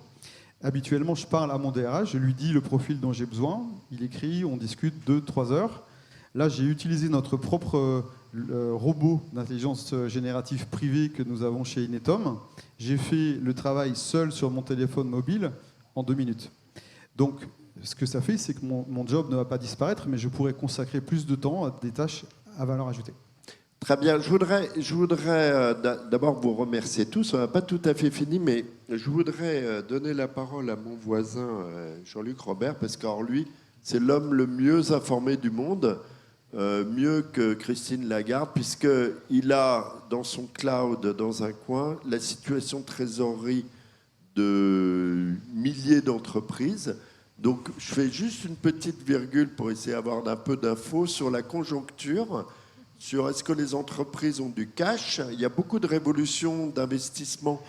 Habituellement, je parle à mon DRH, je lui dis le profil dont j'ai besoin. Il écrit, on discute 2-3 heures. Là, j'ai utilisé notre propre robot d'intelligence générative privée que nous avons chez Inetum. J'ai fait le travail seul sur mon téléphone mobile en 2 minutes. Donc, ce que ça fait, c'est que mon job ne va pas disparaître, mais je pourrais consacrer plus de temps à des tâches à valeur ajoutée. Très bien. Je voudrais d'abord vous remercier tous. On n'a pas tout à fait fini, mais je voudrais donner la parole à mon voisin Jean-Luc Robert, parce qu'or lui, c'est l'homme le mieux informé du monde, mieux que Christine Lagarde, puisqu'il a dans son cloud, dans un coin, la situation de trésorerie de milliers d'entreprises. Donc, je fais juste une petite virgule pour essayer d'avoir un peu d'infos sur la conjoncture, sur est-ce que les entreprises ont du cash. Il y a beaucoup de révolutions d'investissement.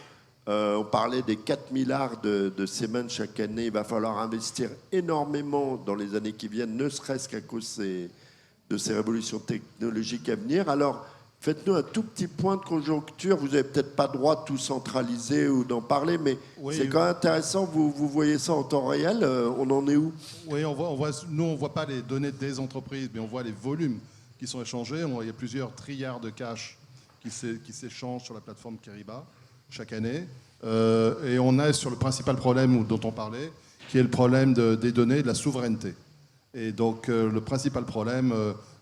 On parlait des 4 milliards de Siemens chaque année. Il va falloir investir énormément dans les années qui viennent, ne serait-ce qu'à cause de ces révolutions technologiques à venir. Alors, faites-nous un tout petit point de conjoncture. Vous n'avez peut-être pas droit de tout centraliser ou d'en parler, mais oui, c'est quand même intéressant. Vous voyez ça en temps réel. On en est où? Oui, nous, on ne voit pas les données des entreprises, mais on voit les volumes qui sont échangés. Il y a plusieurs trilliards de cash qui s'échangent sur la plateforme Kyriba chaque année. Et on a sur le principal problème dont on parlait, qui est le problème des données, de la souveraineté. Et donc, le principal problème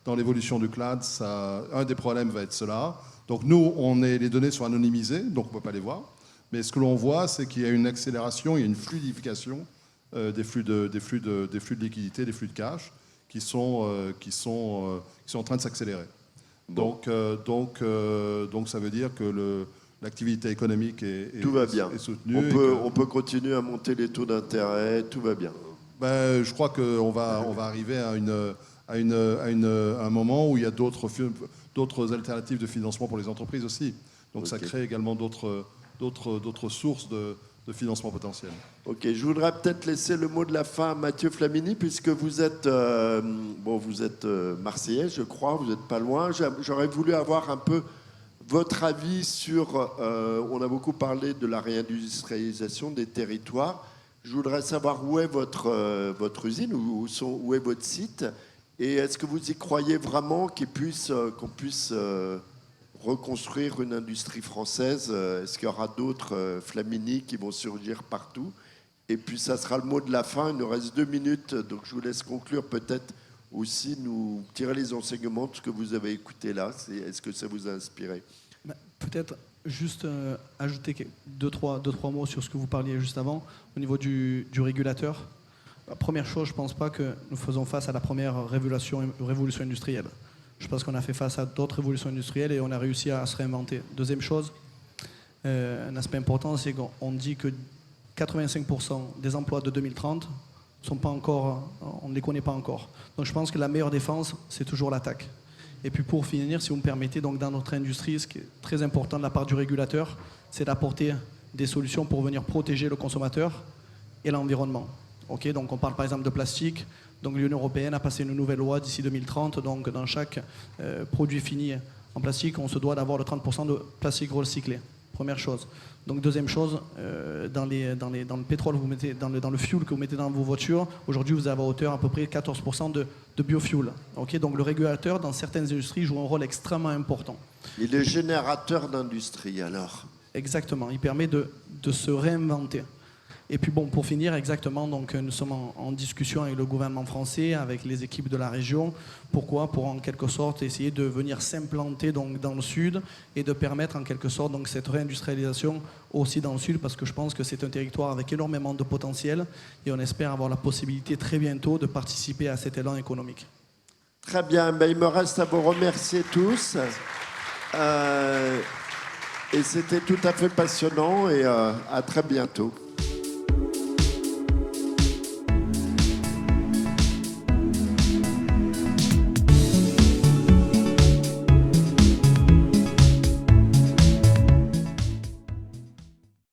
dans l'évolution du cloud, un des problèmes va être cela. Donc, nous, les données sont anonymisées, donc on ne peut pas les voir. Mais ce que l'on voit, c'est qu'il y a une accélération, il y a une fluidification des flux de liquidité, des flux de cash, qui sont en train de s'accélérer. Bon. Donc, ça veut dire que l'activité économique est soutenue. On peut continuer à monter les taux d'intérêt, tout va bien. Je crois qu'on va arriver à un moment où il y a d'autres alternatives de financement pour les entreprises aussi. Donc okay. Ça crée également d'autres sources de financement potentiel. Ok, je voudrais peut-être laisser le mot de la fin à Mathieu Flamini, puisque vous êtes Marseillais, je crois, vous n'êtes pas loin. J'aurais voulu avoir un peu votre avis sur... on a beaucoup parlé de la réindustrialisation des territoires. Je voudrais savoir où est votre usine, où est votre site, et est-ce que vous y croyez vraiment qu'on puisse reconstruire une industrie française? Est-ce qu'il y aura d'autres Flamini qui vont surgir partout? Et puis ça sera le mot de la fin, il nous reste 2 minutes, donc je vous laisse conclure, peut-être aussi nous tirer les enseignements de ce que vous avez écouté là. Est-ce que ça vous a inspiré? Peut-être juste ajouter 2-3 mots sur ce que vous parliez juste avant, au niveau du régulateur. Première chose, je ne pense pas que nous faisons face à la première révolution industrielle. Je pense qu'on a fait face à d'autres révolutions industrielles et on a réussi à se réinventer. Deuxième chose, un aspect important, c'est qu'on dit que 85% des emplois de 2030 sont pas encore, on ne les connaît pas encore. Donc je pense que la meilleure défense, c'est toujours l'attaque. Et puis pour finir, si vous me permettez, donc dans notre industrie, ce qui est très important de la part du régulateur, c'est d'apporter des solutions pour venir protéger le consommateur et l'environnement. Okay, donc on parle par exemple de plastique. Donc l'Union européenne a passé une nouvelle loi d'ici 2030. Donc dans chaque produit fini en plastique, on se doit d'avoir le 30% de plastique recyclé. Première chose. Donc deuxième chose, dans le pétrole, vous mettez, dans le fuel que vous mettez dans vos voitures, aujourd'hui vous avez à hauteur à peu près 14% de biofuel. Okay, donc le régulateur dans certaines industries joue un rôle extrêmement important. Il est générateur d'industrie alors. Exactement, il permet de se réinventer. Et puis bon, pour finir, exactement, donc nous sommes en discussion avec le gouvernement français, avec les équipes de la région. Pourquoi? Pour en quelque sorte essayer de venir s'implanter donc dans le sud et de permettre en quelque sorte donc cette réindustrialisation aussi dans le sud, parce que je pense que c'est un territoire avec énormément de potentiel et on espère avoir la possibilité très bientôt de participer à cet élan économique. Très bien, ben, il me reste à vous remercier tous. Et c'était tout à fait passionnant et à très bientôt.